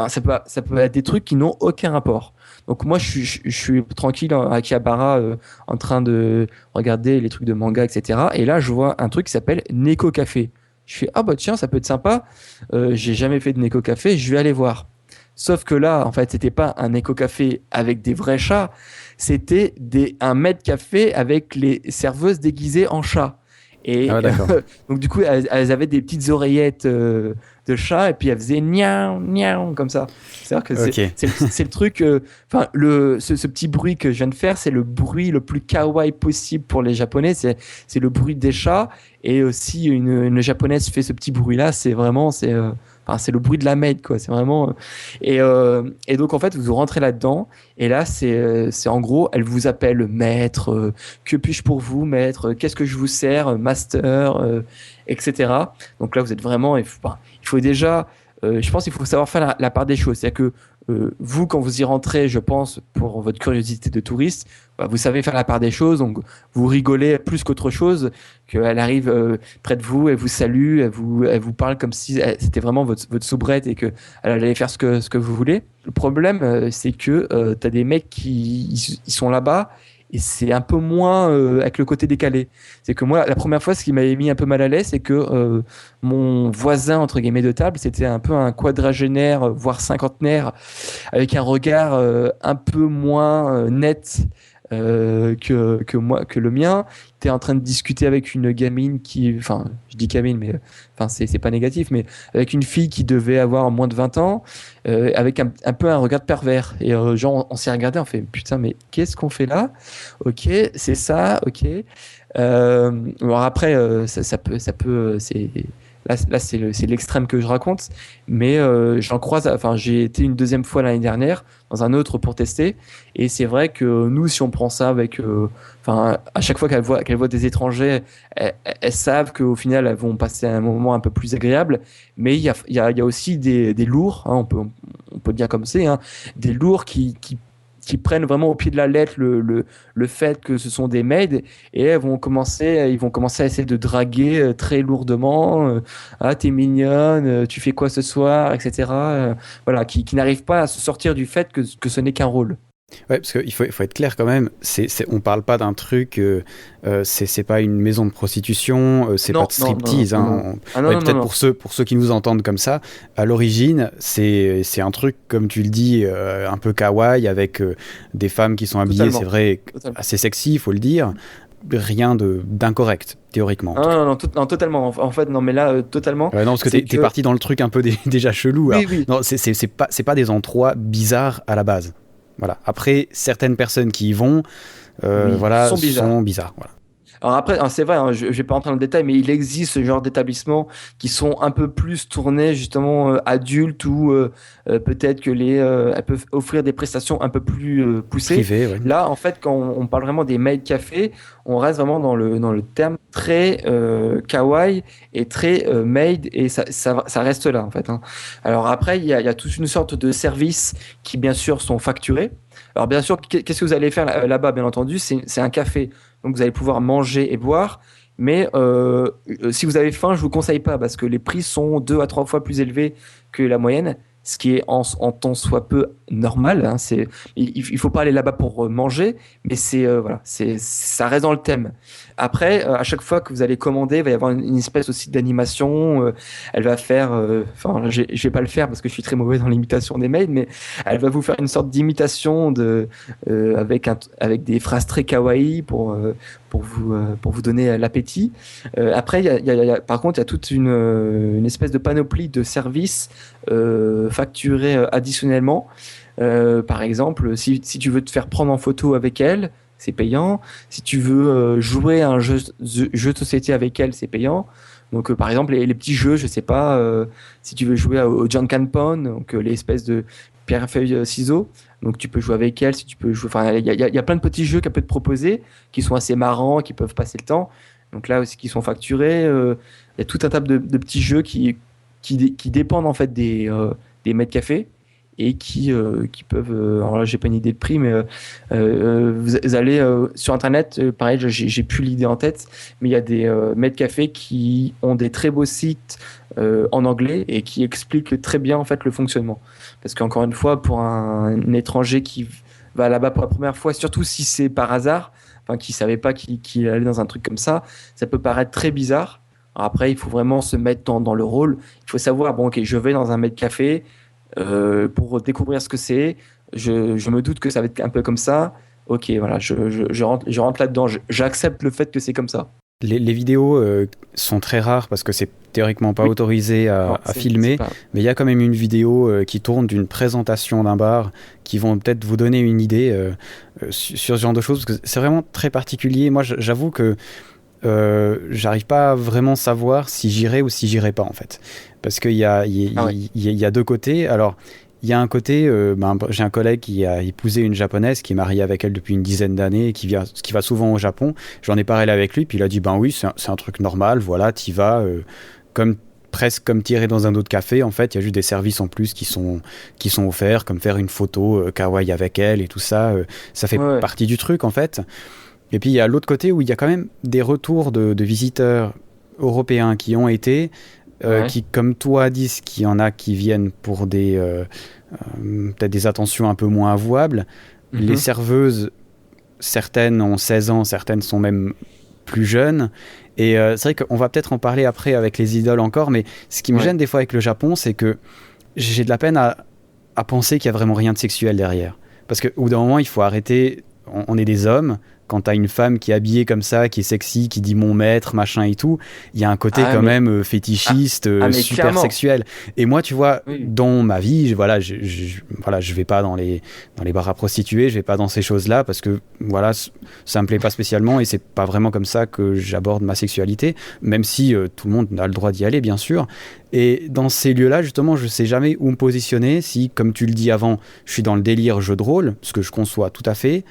ça peut être des trucs qui n'ont aucun rapport. Donc, moi, je suis tranquille à Akihabara en train de regarder les trucs de manga, etc. Et là, je vois un truc qui s'appelle Neko Café. Je fais, ah bah tiens, ça peut être sympa. J'ai jamais fait de Neko Café, je vais aller voir. Sauf que là, en fait, c'était pas un Neko Café avec des vrais chats, c'était un maître café avec les serveuses déguisées en chats. Et donc du coup, elles avaient des petites oreillettes de chat et puis elles faisaient niaou niaou comme ça. C'est-à-dire que c'est le truc. Enfin, ce petit bruit que je viens de faire, c'est le bruit le plus kawaii possible pour les Japonais. C'est le bruit des chats et aussi une japonaise fait ce petit bruit-là. C'est vraiment c'est le bruit de la maid, quoi. C'est vraiment et donc en fait vous rentrez là-dedans et là c'est en gros elle vous appelle maître, que puis-je pour vous maître, qu'est-ce que je vous sers, master, etc. Donc là vous êtes vraiment il faut déjà je pense qu'il faut savoir faire la part des choses, c'est-à-dire que vous, quand vous y rentrez, je pense, pour votre curiosité de touriste, bah, vous savez faire la part des choses, donc vous rigolez plus qu'autre chose, qu'elle arrive près de vous, elle vous salue, elle vous parle comme si c'était vraiment votre soubrette et qu'elle allait faire ce que vous voulez. Le problème, c'est que tu as des mecs qui ils sont là-bas et c'est un peu moins avec le côté décalé. C'est que moi, la première fois, ce qui m'avait mis un peu mal à l'aise, c'est que mon voisin, entre guillemets, de table, c'était un peu un quadragénaire, voire cinquantenaire, avec un regard un peu moins net que le mien. T'es en train de discuter avec une gamine enfin, je dis gamine, mais enfin, c'est pas négatif, mais avec une fille qui devait avoir moins de 20 ans, avec un peu un regard pervers. Et genre, on s'est regardé, on fait putain, mais qu'est-ce qu'on fait là? Ok, c'est ça, ok. Alors après, ça peut, là c'est l'extrême que je raconte, mais j'en croise. Enfin, j'ai été une deuxième fois l'année dernière dans un autre pour tester, et c'est vrai que nous, si on prend ça avec, enfin, à chaque fois qu'elles voient des étrangers, elles savent qu'au final elles vont passer un moment un peu plus agréable, mais il y a aussi des lourds, hein, on peut dire comme c'est, hein, des lourds qui prennent vraiment au pied de la lettre le fait que ce sont des maids, et ils vont commencer à essayer de draguer très lourdement. Ah, t'es mignonne, tu fais quoi ce soir, etc. Voilà, qui n'arrivent pas à se sortir du fait que ce n'est qu'un rôle. Ouais, parce qu'il faut être clair quand même, on parle pas d'un truc, c'est pas une maison de prostitution, c'est pas de striptease. Peut-être pour ceux qui nous entendent comme ça, à l'origine, c'est un truc, comme tu le dis, un peu kawaii, avec des femmes qui sont habillées, c'est vrai, assez sexy, il faut le dire. Rien d'incorrect, théoriquement. Non, totalement. En fait, non, mais là, totalement. Non, parce que t'es parti dans le truc un peu déjà chelou. Oui, oui. Non, c'est pas des endroits bizarres à la base. Voilà. Après, certaines personnes qui y vont, voilà, sont bizarres. Voilà. Alors après, c'est vrai, hein, je vais pas rentrer dans le détail, mais il existe ce genre d'établissements qui sont un peu plus tournés justement adultes, ou peut-être que elles peuvent offrir des prestations un peu plus poussées. Privé, ouais. Là, en fait, quand on parle vraiment des maid cafés, on reste vraiment dans le terme très kawaii et très maid, et ça reste là en fait, hein. Alors après, il y a toute une sorte de services qui bien sûr sont facturés. Alors bien sûr, qu'est-ce que vous allez faire là-bas? Bien entendu, c'est un café. Donc vous allez pouvoir manger et boire, mais si vous avez faim, je vous conseille pas, parce que les prix sont 2 à 3 fois plus élevés que la moyenne, ce qui est en tant soit peu normal, hein. Il faut pas aller là-bas pour manger, mais voilà, ça reste dans le thème. Après, à chaque fois que vous allez commander, il va y avoir une espèce aussi d'animation. Elle va faire, enfin, je vais pas le faire parce que je suis très mauvais dans l'imitation des mails, mais elle va vous faire une sorte d'imitation avec des phrases très kawaii pour vous donner l'appétit. Après, par contre, il y a toute une espèce de panoplie de services facturés additionnellement. Par exemple, si tu veux te faire prendre en photo avec elle, c'est payant. Si tu veux jouer à un jeu de société avec elle, c'est payant. Donc, par exemple, les petits jeux, je sais pas, si tu veux jouer au Jankanpon, donc les espèces de pierre, feuille, ciseaux, donc tu peux jouer avec elle. Si tu peux jouer, enfin, il y a plein de petits jeux qu'elle peut te proposer qui sont assez marrants, qui peuvent passer le temps. Donc là aussi, qui sont facturés. Il y a tout un tas de petits jeux qui dépendent en fait des maîtres cafés, et qui peuvent, alors là j'ai pas une idée de prix, mais vous allez sur internet, pareil, j'ai plus l'idée en tête, mais il y a des maîtres cafés qui ont des très beaux sites en anglais, et qui expliquent très bien en fait le fonctionnement, parce qu'encore une fois, pour un étranger qui va là-bas pour la première fois, surtout si c'est par hasard, enfin qui savait pas qu'il allait dans un truc comme ça peut paraître très bizarre. Alors après, il faut vraiment se mettre dans le rôle. Il faut savoir, bon, ok, je vais dans un maître café pour découvrir ce que c'est. Je me doute que ça va être un peu comme ça. Ok, voilà, je rentre là-dedans. J'accepte le fait que c'est comme ça. Les vidéos sont très rares parce que c'est théoriquement pas autorisé à filmer, mais il y a quand même une vidéo qui tourne d'une présentation d'un bar qui vont peut-être vous donner une idée sur ce genre de choses, parce que c'est vraiment très particulier. Moi, j'avoue que j'arrive pas à vraiment savoir si j'irai ou si j'irai pas, en fait, parce qu'il y a deux côtés. Alors il y a un côté, j'ai un collègue qui a épousé une japonaise, qui est mariée avec elle depuis une dizaine d'années, qui va souvent au Japon. J'en ai parlé avec lui, puis il a dit oui, c'est un truc normal, voilà, t'y vas presque comme tirer dans un autre café. En fait, il y a juste des services en plus qui sont offerts, comme faire une photo kawaii avec elle et tout ça. Ça fait partie du truc, en fait. Et puis il y a l'autre côté où il y a quand même des retours de visiteurs européens qui ont été, qui, comme toi, disent qu'il y en a qui viennent pour peut-être des attentions un peu moins avouables. Les serveuses, certaines ont 16 ans, certaines sont même plus jeunes. Et c'est vrai qu'on va peut-être en parler après avec les idoles encore, mais ce qui me gêne des fois avec le Japon, c'est que j'ai de la peine à penser qu'il y a vraiment rien de sexuel derrière. Parce qu'au bout d'un moment, il faut arrêter. On est des hommes, quand t'as une femme qui est habillée comme ça, qui est sexy, qui dit mon maître, machin et tout, il y a un côté même fétichiste, super clairement. Sexuel. Et moi, tu vois, dans ma vie, voilà, je vais pas dans les bars à prostituées, je vais pas dans ces choses-là parce que voilà, ça me plaît pas spécialement et c'est pas vraiment comme ça que j'aborde ma sexualité, même si tout le monde a le droit d'y aller, bien sûr. Et dans ces lieux-là, justement, je sais jamais où me positionner. Si, comme tu le dis avant, je suis dans le délire jeu de rôle, ce que je conçois tout à fait,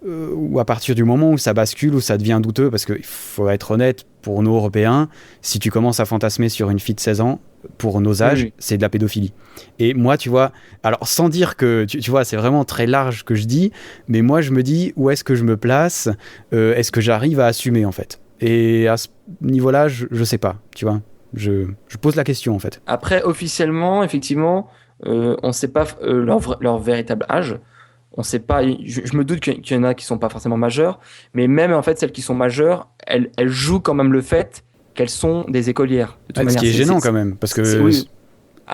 ou à partir du moment où ça bascule, où ça devient douteux, parce qu'il faut être honnête, pour nous Européens, si tu commences à fantasmer sur une fille de 16 ans, pour nos âges, c'est de la pédophilie. Et moi, tu vois, alors sans dire que, tu vois, c'est vraiment très large que je dis, mais moi je me dis, où est-ce que je me place, est-ce que j'arrive à assumer en fait. Et à ce niveau-là, je sais pas, tu vois. Je pose la question en fait. Après, officiellement, effectivement, on ne sait pas leur véritable âge. On sait pas. Je me doute qu'il y en a qui sont pas forcément majeures, mais même en fait celles qui sont majeures, elles jouent quand même le fait qu'elles sont des écolières. Ce qui est gênant quand même, parce que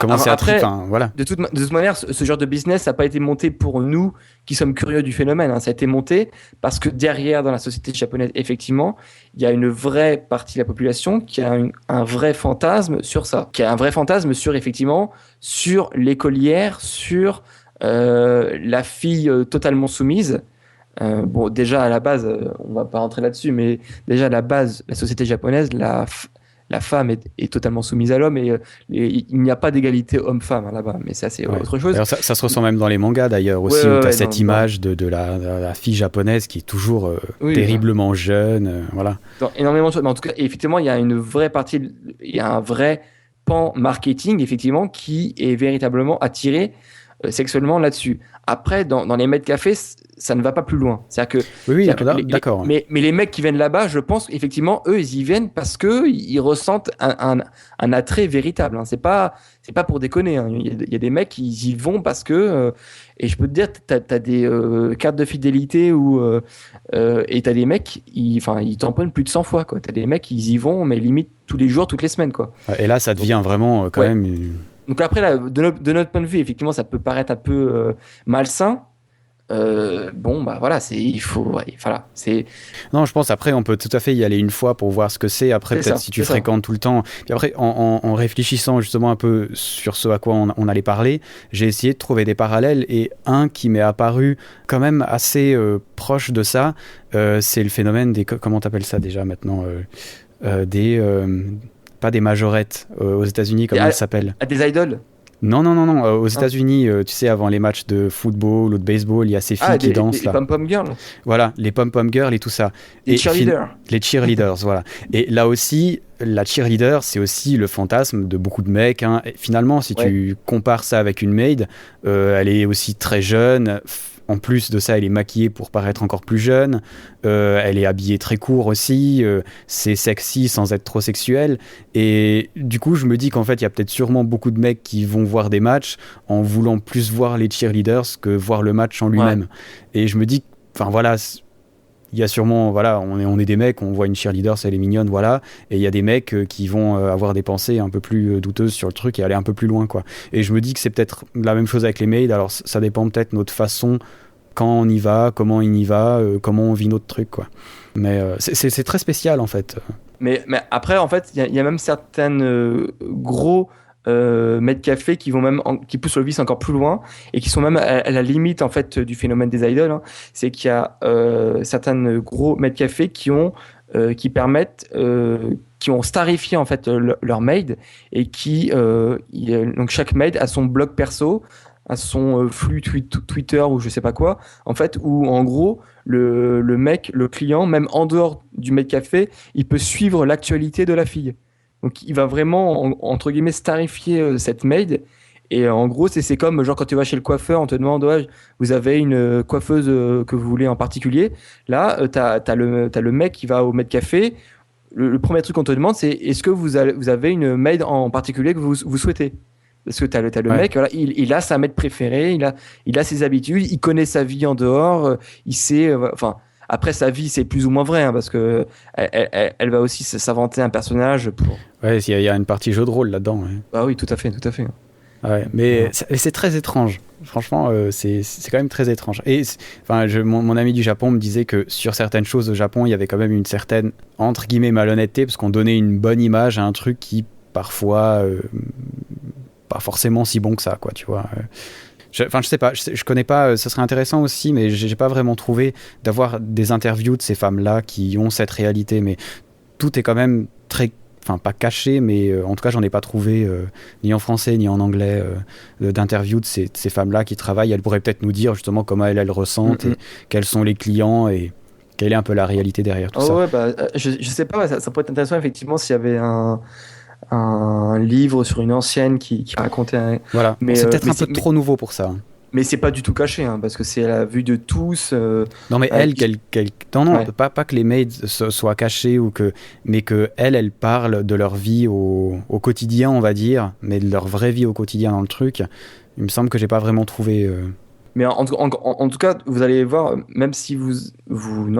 comment c'est après, voilà. De toute manière, ce genre de business n'a pas été monté pour nous qui sommes curieux du phénomène. Hein. Ça a été monté parce que derrière, dans la société japonaise, effectivement, il y a une vraie partie de la population qui a un vrai fantasme sur ça, qui a un vrai fantasme sur effectivement sur l'écolière, sur la fille totalement soumise. Bon, déjà à la base, on va pas rentrer là-dessus, mais déjà à la base, la société japonaise, la femme est totalement soumise à l'homme et il n'y a pas d'égalité homme-femme là-bas, mais ça c'est autre chose. Alors ça se ressent même dans les mangas d'ailleurs aussi, où tu as cette image de la fille japonaise qui est toujours terriblement jeune, voilà. Dans énormément de choses, mais en tout cas, effectivement, il y a une vraie partie, il y a un vrai pan marketing, effectivement, qui est véritablement attiré sexuellement là-dessus. Après, dans les maîtres cafés, ça ne va pas plus loin. C'est-à-dire que, d'accord. Mais les mecs qui viennent là-bas, je pense effectivement, eux, ils y viennent parce que ils ressentent un attrait véritable. Hein. C'est pas pour déconner. Hein. Il y a des mecs qui y vont parce que et je peux te dire, t'as des cartes de fidélité et t'as des mecs, ils tamponnent plus de 100 fois. Quoi. T'as des mecs, ils y vont, mais limite tous les jours, toutes les semaines. Quoi. Et là, ça devient vraiment quand même. Donc après, là, de notre point de vue, effectivement, ça peut paraître un peu malsain. Bon, bah voilà, il faut. Ouais, voilà, c'est. Non, je pense après, on peut tout à fait y aller une fois pour voir ce que c'est. Après, peut-être si tu fréquentes tout le temps. Puis après, en réfléchissant justement un peu sur ce à quoi on allait parler, j'ai essayé de trouver des parallèles et un qui m'est apparu quand même assez proche de ça, c'est le phénomène des. Comment t'appelles ça déjà maintenant pas des majorettes aux États-Unis, comment elles s'appellent? Des idoles? Non. Aux États-Unis, tu sais, avant les matchs de football ou de baseball, il y a ces filles qui dansent là. Les pom-pom girls. Voilà, les pom-pom girls et tout ça. Les cheerleaders. Les cheerleaders, voilà. Et là aussi, la cheerleader, c'est aussi le fantasme de beaucoup de mecs. Hein. Et finalement, si tu compares ça avec une maid, elle est aussi très jeune. En plus de ça, elle est maquillée pour paraître encore plus jeune. Elle est habillée très court aussi. C'est sexy sans être trop sexuel. Et du coup, je me dis qu'en fait, il y a peut-être sûrement beaucoup de mecs qui vont voir des matchs en voulant plus voir les cheerleaders que voir le match en lui-même. Ouais. Et je me dis, enfin voilà, il y a sûrement, voilà, on est des mecs, on voit une cheerleader, elle est mignonne, voilà. Et il y a des mecs qui vont avoir des pensées un peu plus douteuses sur le truc et aller un peu plus loin, quoi. Et je me dis que c'est peut-être la même chose avec les maids. Alors ça dépend peut-être de notre façon, quand on y va, comment on y va, comment on vit notre truc, quoi. Mais c'est très spécial, en fait. Mais après, en fait, il y a même certaines gros maîtres café qui poussent le vice encore plus loin et qui sont même à la limite en fait du phénomène des idoles. Hein. C'est qu'il y a certains gros maîtres café qui ont starifié en fait leur maid et donc chaque maid a son blog perso, à son flux Twitter ou je sais pas quoi, en fait, où en gros le mec, le client, même en dehors du maid café, il peut suivre l'actualité de la fille. Donc il va vraiment entre guillemets starifier cette maid. Et en gros c'est comme genre quand tu vas chez le coiffeur, on te demande vous avez une coiffeuse que vous voulez en particulier. Là t'as le mec qui va au maid café. Le premier truc qu'on te demande, c'est est-ce que vous avez une maid en particulier que vous souhaitez. Parce que t'as le mec, voilà, il a sa maid préférée, il a ses habitudes, il connaît sa vie en dehors, il sait, enfin. Après, sa vie, c'est plus ou moins vrai, hein, parce que elle va aussi s'inventer un personnage pour. Ouais, il y a une partie jeu de rôle là-dedans. Ouais. Ah oui, tout à fait. Ouais, mais c'est très étrange. franchement, c'est quand même très étrange. Et enfin, mon ami du Japon me disait que sur certaines choses au Japon, il y avait quand même une certaine, entre guillemets, malhonnêteté, parce qu'on donnait une bonne image à un truc qui, parfois, pas forcément si bon que ça, quoi, tu vois. Je sais pas, je connais pas, ça serait intéressant aussi, mais j'ai pas vraiment trouvé d'avoir des interviews de ces femmes-là qui ont cette réalité, mais tout est quand même très, enfin pas caché, mais en tout cas j'en ai pas trouvé ni en français ni en anglais d'interviews de ces femmes-là qui travaillent. Elles pourraient peut-être nous dire justement comment elles ressentent et quels sont les clients et quelle est un peu la réalité derrière tout ça. Ouais, je sais pas, ça pourrait être intéressant effectivement s'il y avait un livre sur une ancienne qui racontait Voilà, mais c'est peut-être un peu trop nouveau pour ça. Mais c'est pas du tout caché, hein, parce que c'est à la vue de tous. Non, mais non, ouais. pas que les maids soient cachés, mais qu'elles parlent de leur vie au quotidien, on va dire, mais de leur vraie vie au quotidien dans le truc. Il me semble que j'ai pas vraiment trouvé... Mais en tout cas, vous allez voir, même si vous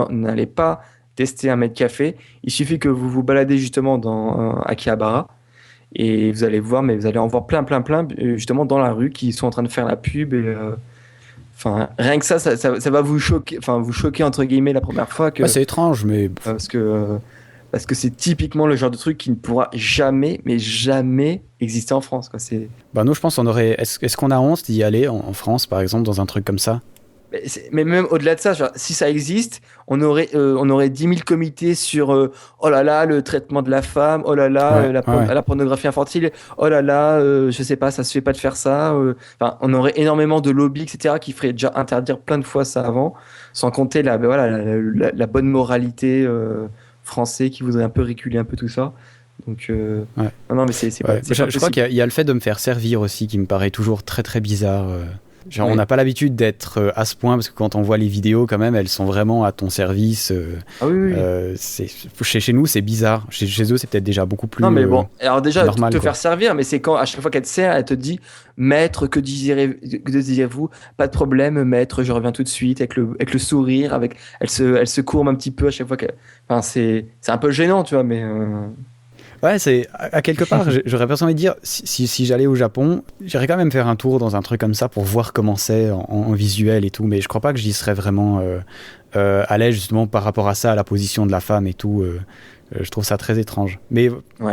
n'allez pas tester un maid café, il suffit que vous vous baladez justement dans Akihabara, et vous allez voir, mais vous allez en voir plein, justement dans la rue, qui sont en train de faire la pub. Et enfin, rien que ça va vous choquer, entre guillemets la première fois que. C'est étrange, mais parce que c'est typiquement le genre de truc qui ne pourra jamais, mais jamais exister en France, quoi. Bah nous, je pense, est-ce qu'on a honte d'y aller en France, par exemple, dans un truc comme ça? Mais même au-delà de ça, genre, si ça existe, on aurait 10 000 comités sur oh là là, le traitement de la femme, oh là là, la pornographie infantile, oh là là, je sais pas, ça se fait pas de faire ça. Enfin, on aurait énormément de lobbies, etc., qui feraient déjà interdire plein de fois ça avant, sans compter la bonne moralité français qui voudrait un peu réguler un peu tout ça. Donc, non, mais c'est pas. Je crois qu'il y a le fait de me faire servir aussi qui me paraît toujours très très bizarre. Genre, on n'a pas l'habitude d'être à ce point, parce que quand on voit les vidéos, quand même, elles sont vraiment à ton service. Oui. Chez nous, c'est bizarre. Chez eux, c'est peut-être déjà beaucoup plus. Non, mais bon, alors déjà, normal, te faire servir, mais c'est quand, à chaque fois qu'elle te sert, elle te dit maître, que désirez-vous? Pas de problème, maître, je reviens tout de suite, avec le sourire, elle se courbe un petit peu à chaque fois enfin, c'est un peu gênant, tu vois, mais. Ouais, c'est à quelque part, j'aurais presque envie de dire, si j'allais au Japon, j'irais quand même faire un tour dans un truc comme ça pour voir comment c'est en visuel et tout, mais je crois pas que j'y serais vraiment à l'aise justement par rapport à ça, à la position de la femme et tout. Je trouve ça très étrange. Mais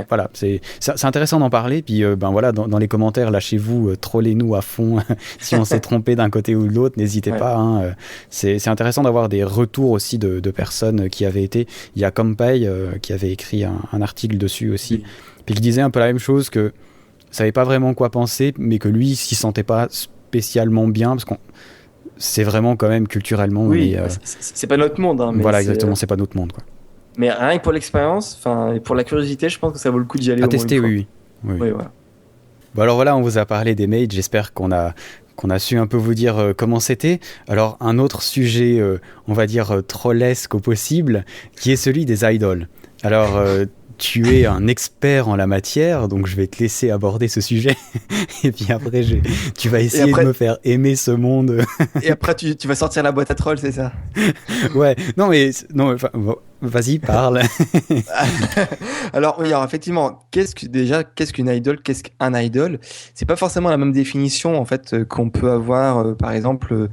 voilà, c'est intéressant d'en parler. Puis ben voilà, dans les commentaires, lâchez-vous, trollez-nous à fond si on s'est trompé d'un côté ou de l'autre. N'hésitez pas. Hein, c'est intéressant d'avoir des retours aussi de personnes qui avaient été. Il y a Kampai qui avait écrit un article dessus aussi, puis qui disait un peu la même chose, que savait pas vraiment quoi penser, mais que lui s'y sentait pas spécialement bien, parce qu'on c'est vraiment quand même culturellement. Oui, c'est pas notre monde. Hein, mais voilà, exactement, c'est pas notre monde, quoi. Mais rien que pour l'expérience, enfin, et pour la curiosité, je pense que ça vaut le coup d'y aller. À tester, oui. Voilà. Bon, alors voilà, on vous a parlé des maids. J'espère qu'on a su un peu vous dire comment c'était. Alors, un autre sujet, on va dire trollesque au possible, qui est celui des idols. Alors, tu es un expert en la matière, donc je vais te laisser aborder ce sujet. Et puis après, tu vas essayer de me faire aimer ce monde. Et après, tu vas sortir la boîte à trolls, c'est ça? Ouais, non, vas-y, parle. Alors, oui, alors effectivement, qu'est-ce qu'une idol? Qu'est-ce qu'un idol? C'est pas forcément la même définition, en fait, qu'on peut avoir, par exemple,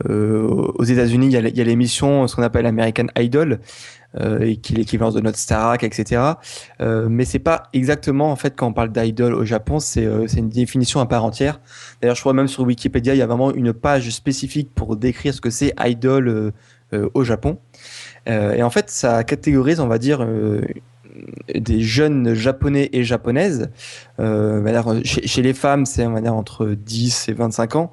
aux États-Unis, il y a l'émission, ce qu'on appelle American Idol, qui est l'équivalence de notre Starac, etc. Mais c'est pas exactement, en fait, quand on parle d'idol au Japon, c'est une définition à part entière. D'ailleurs, je crois même sur Wikipédia, il y a vraiment une page spécifique pour décrire ce que c'est idol au Japon. Et en fait, ça catégorise, on va dire, des jeunes japonais et japonaises. Chez les femmes, c'est, on va dire, entre 10 et 25 ans.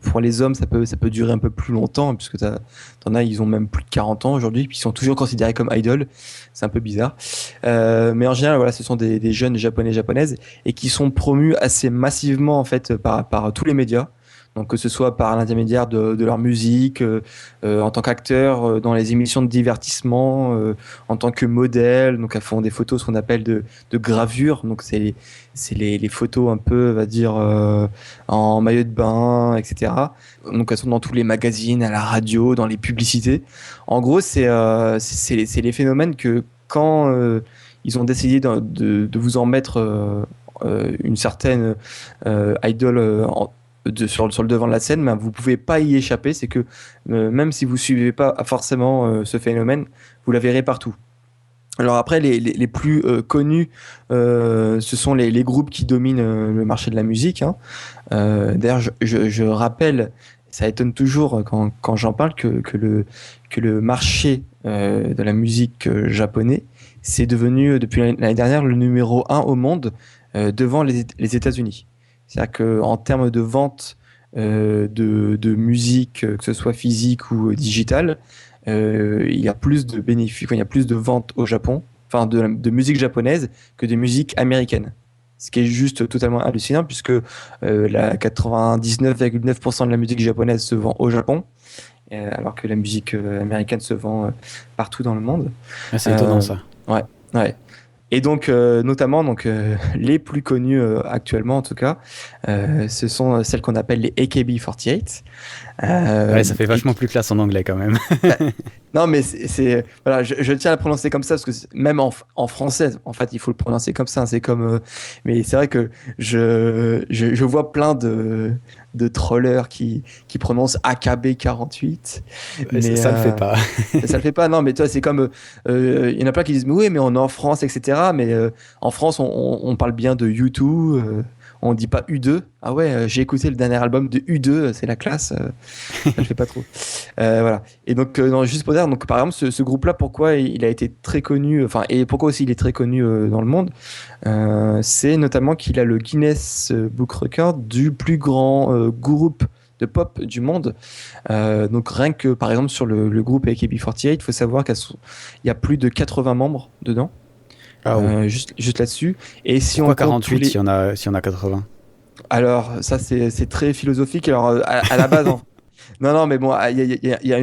Pour les hommes, ça peut durer un peu plus longtemps, puisque t'en as, ils ont même plus de 40 ans aujourd'hui, puis ils sont toujours considérés comme idoles. C'est un peu bizarre. Mais en général, voilà, ce sont des jeunes japonais et japonaises, et qui sont promus assez massivement, en fait, par tous les médias. Donc, que ce soit par l'intermédiaire de leur musique, en tant qu'acteur, dans les émissions de divertissement, en tant que modèle. Donc, elles font des photos, ce qu'on appelle de gravure. Donc, c'est les photos un peu, on va dire, en maillot de bain, etc. Donc, elles sont dans tous les magazines, à la radio, dans les publicités. En gros, c'est les phénomènes que quand ils ont décidé de vous en mettre une certaine idole sur le devant de la scène, mais vous pouvez pas y échapper. C'est que même si vous suivez pas forcément ce phénomène, vous la verrez partout. Alors après, les plus connus, ce sont les groupes qui dominent le marché de la musique. Hein. D'ailleurs, je rappelle, ça étonne toujours quand j'en parle, que le marché de la musique japonais, c'est devenu, depuis l'année dernière, le numéro 1 au monde devant les États-Unis. C'est-à-dire qu'en termes de vente de musique, que ce soit physique ou digitale, il y a plus de bénéfices, il y a plus de ventes au Japon, enfin de musique japonaise que de musique américaine. Ce qui est juste totalement hallucinant puisque la 99,9% de la musique japonaise se vend au Japon, alors que la musique américaine se vend partout dans le monde. Ah, c'est étonnant ça. Ouais, ouais. Et donc, notamment, les plus connues actuellement, en tout cas, ce sont celles qu'on appelle les AKB48. Ouais, ça fait vachement plus classe en anglais quand même. Non, mais voilà, je tiens à le prononcer comme ça parce que même en français, en fait, il faut le prononcer comme ça. C'est comme, mais c'est vrai que je vois plein de trollers qui prononcent AKB48. Mais ça le fait pas. Ça le fait pas, non, mais toi, c'est comme, il y en a plein qui disent, mais oui, mais on est en France, etc. Mais en France, on parle bien de U2. On dit pas U2. Ah ouais, j'ai écouté le dernier album de U2, c'est la classe. Ça le fait pas trop. Voilà. Et donc, non, juste pour dire, donc, par exemple, ce groupe-là, pourquoi il a été très connu, enfin, et pourquoi aussi il est très connu dans le monde, c'est notamment qu'il a le Guinness Book Record du plus grand groupe de pop du monde. Donc rien que, par exemple, sur le groupe AKB48, il faut savoir qu'il y a plus de 80 membres dedans. Ah oui. Juste là-dessus. Et si Pourquoi on compte 48 s'il y en a 80? Alors, ça, c'est très philosophique. Alors, à la base, non, mais bon, il y a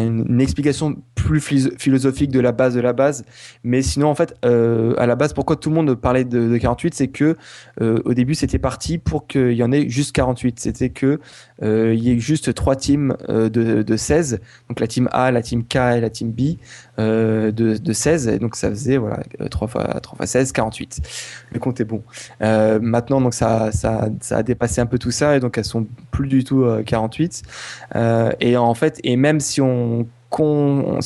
une explication plus philosophique de la base. Mais sinon, en fait, à la base, pourquoi tout le monde parlait de 48, c'est que au début, c'était parti pour qu'il y en ait juste 48. C'était que il y ait juste 3 teams de 16. Donc la team A, la team K et la team B de 16. Et donc ça faisait voilà, 3 fois 16, 48. Le compte est bon. Maintenant, donc ça a dépassé un peu tout ça. Et donc elles sont plus du tout 48. Et en fait, et même si on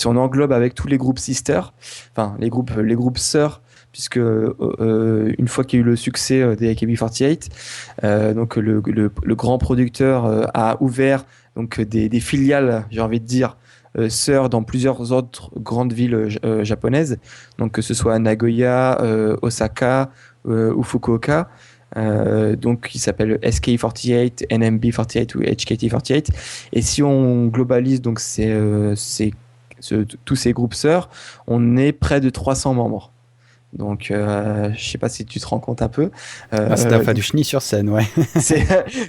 englobe avec tous les groupes sisters, enfin les groupes sœurs, puisque une fois qu'il y a eu le succès des AKB48, donc le grand producteur a ouvert donc des filiales, j'ai envie de dire, sœurs dans plusieurs autres grandes villes japonaises, donc que ce soit Nagoya, Osaka ou Fukuoka. Donc qui s'appelle SK48, NMB48 ou HKT48. Et si on globalise donc tous ces groupes sœurs, on est près de 300 membres. Donc, je sais pas si tu te rends compte un peu. Ça doit faire du chenille sur scène, ouais.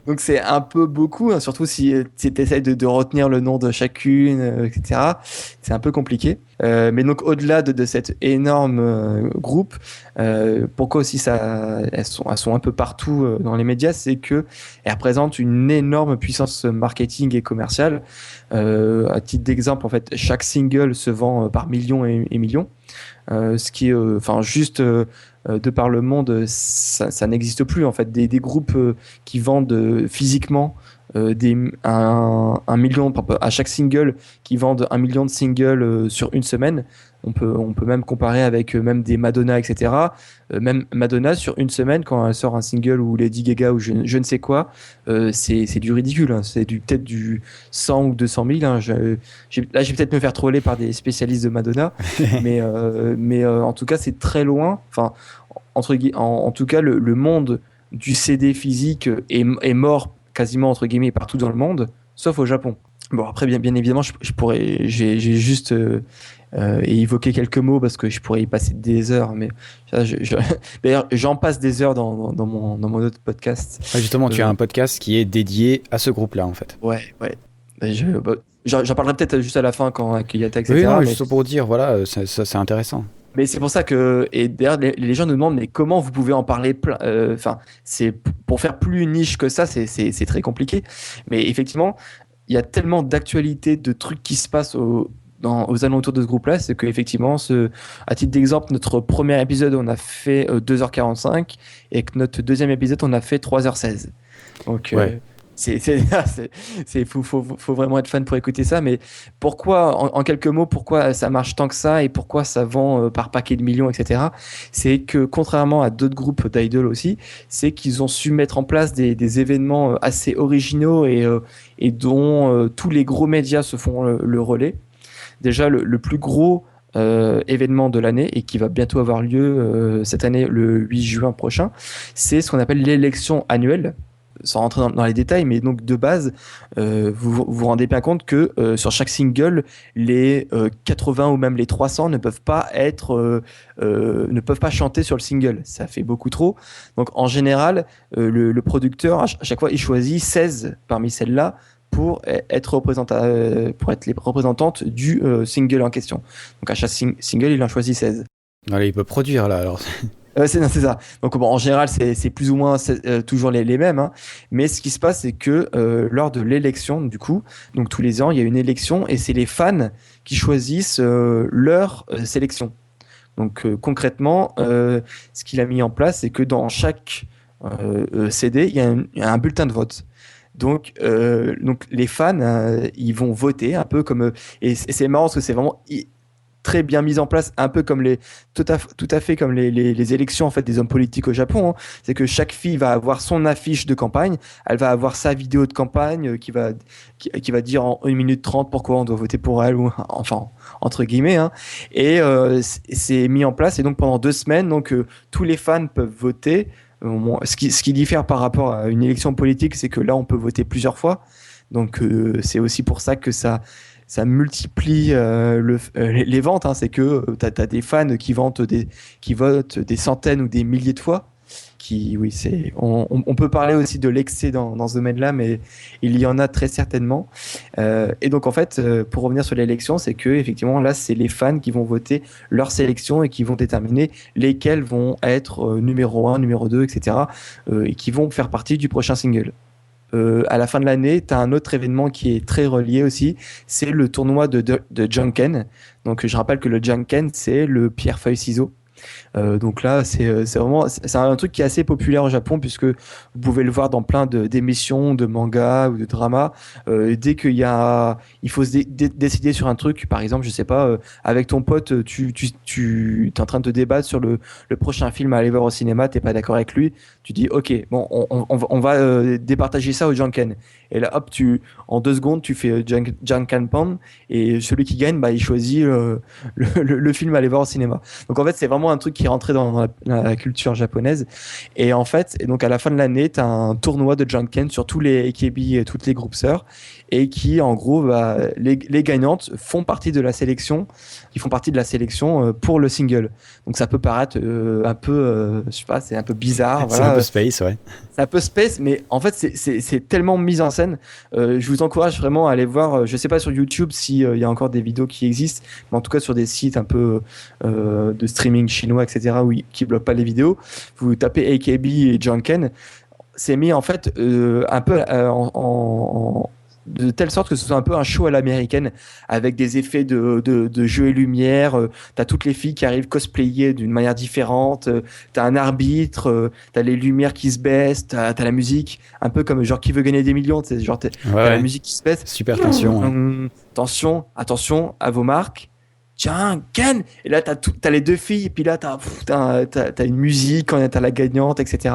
Donc c'est un peu beaucoup, hein, surtout si tu essaies de retenir le nom de chacune, etc. C'est un peu compliqué. Mais donc au-delà de cet énorme groupe, pourquoi aussi elles sont un peu partout dans les médias, c'est que elles représentent une énorme puissance marketing et commerciale. À titre d'exemple, en fait, chaque single se vend par millions et millions. Ce qui est, enfin, juste de par le monde, ça n'existe plus en fait. Des groupes qui vendent physiquement un million à chaque single, qui vendent 1 million de singles sur une semaine. On peut même comparer avec même des Madonna, etc. Même Madonna, sur une semaine, quand elle sort un single ou Lady Gaga ou je ne sais quoi, c'est du ridicule. Hein. C'est peut-être du 100 ou 200 000. Hein. Là, je vais peut-être me faire troller par des spécialistes de Madonna. mais en tout cas, c'est très loin. Enfin, en tout cas, le monde du CD physique est mort quasiment, entre guillemets, partout dans le monde, sauf au Japon. Bon, après, bien évidemment, j'ai juste évoqué quelques mots parce que je pourrais y passer des heures, mais d'ailleurs, j'en passe des heures dans mon autre podcast. Ouais, justement, tu as un podcast qui est dédié à ce groupe-là, en fait. Ouais. J'en parlerai peut-être juste à la fin quand il y a etc. Oui, non, mais juste pour dire, voilà, c'est intéressant. Mais c'est pour ça que, et d'ailleurs, les gens nous demandent, mais comment vous pouvez en parler plein, enfin, c'est pour faire plus niche que ça, c'est très compliqué. Mais effectivement, il y a tellement d'actualités, de trucs qui se passent aux alentours de ce groupe-là, c'est qu'effectivement, à titre d'exemple, notre premier épisode, on a fait 2h45 et que notre deuxième épisode, on a fait 3h16. Donc, Ouais. faut vraiment être fan pour écouter ça. Mais pourquoi, en quelques mots, pourquoi ça marche tant que ça et pourquoi ça vend par paquet de millions, etc. C'est que contrairement à d'autres groupes d'idoles aussi, c'est qu'ils ont su mettre en place des événements assez originaux et dont tous les gros médias se font le relais. Déjà, le plus gros événement de l'année et qui va bientôt avoir lieu cette année, le 8 juin prochain, c'est ce qu'on appelle l'élection annuelle. Sans rentrer dans les détails, mais donc de base, vous rendez bien compte que sur chaque single, les 80 ou même les 300 ne peuvent pas ne peuvent pas chanter sur le single. Ça fait beaucoup trop. Donc en général, le producteur, à chaque fois, il choisit 16 parmi celles-là pour être les représentantes du single en question. Donc à chaque single, il en choisit 16. Allez, il peut produire là alors. C'est ça. Donc bon, en général, c'est plus ou moins toujours les mêmes. Hein. Mais ce qui se passe, c'est que lors de l'élection, du coup, donc tous les ans, il y a une élection et c'est les fans qui choisissent leur sélection. Donc concrètement, ce qu'il a mis en place, c'est que dans chaque CD, il y a un bulletin de vote. Donc les fans, ils vont voter un peu comme et c'est marrant parce que c'est vraiment très bien mise en place, un peu comme tout à fait comme les élections en fait des hommes politiques au Japon. Hein. C'est que chaque fille va avoir son affiche de campagne, elle va avoir sa vidéo de campagne qui va dire en 1 minute 30 pourquoi on doit voter pour elle, ou enfin entre guillemets. Hein. Et c'est mis en place et donc pendant 2 semaines, donc tous les fans peuvent voter. Ce qui diffère par rapport à une élection politique, c'est que là on peut voter plusieurs fois. Donc c'est aussi pour ça que ça multiplie les ventes. Hein. C'est que tu as des fans qui votent des centaines ou des milliers de fois. Oui, on peut parler aussi de l'excès dans ce domaine-là, mais il y en a très certainement. Et donc, en fait, pour revenir sur l'élection, c'est que effectivement, là, c'est les fans qui vont voter leur sélection et qui vont déterminer lesquels vont être numéro 1, numéro 2, etc. Et qui vont faire partie du prochain single. À la fin de l'année, tu as un autre événement qui est très relié aussi, c'est le tournoi de Janken. Donc je rappelle que le Janken, c'est le pierre-feuille-ciseaux. Donc là, c'est un truc qui est assez populaire au Japon puisque vous pouvez le voir dans plein d'émissions, de mangas ou de dramas. Dès il faut décider sur un truc, par exemple, je sais pas, avec ton pote, tu es en train de te débattre sur le prochain film à aller voir au cinéma, t'es pas d'accord avec lui, tu dis ok, bon, on va départager ça au Janken. Et là, hop, en 2 secondes, tu fais Jankenpan et celui qui gagne, bah, il choisit le film à aller voir au cinéma. Donc en fait, c'est vraiment un truc qui est rentré dans la culture japonaise. Et en fait, donc à la fin de l'année, tu as un tournoi de Janken sur tous les AKB et toutes les groupes sœurs. Et qui, en gros, les gagnantes font partie de la sélection, pour le single. Donc ça peut paraître un peu, je sais pas, c'est un peu bizarre. C'est un peu space, ouais. C'est un peu space, mais en fait, c'est tellement mis en scène. Je vous encourage vraiment à aller voir. Je sais pas sur YouTube s'il y a encore des vidéos qui existent, mais en tout cas sur des sites un peu de streaming chinois, etc., qui bloquent pas les vidéos. Vous tapez AKB et Janken. C'est mis en fait un peu de telle sorte que ce soit un peu un show à l'américaine avec des effets de jeu et lumière. T'as toutes les filles qui arrivent cosplayées d'une manière différente. T'as un arbitre, t'as les lumières qui se baissent, t'as la musique, un peu comme genre Qui veut gagner des millions. T'as la musique qui se baisse. Super tension. Ouais. Tension, attention à vos marques. Tiens, Ken! Et là, t'as les 2 filles, et puis là, t'as une musique, quand t'as la gagnante, etc.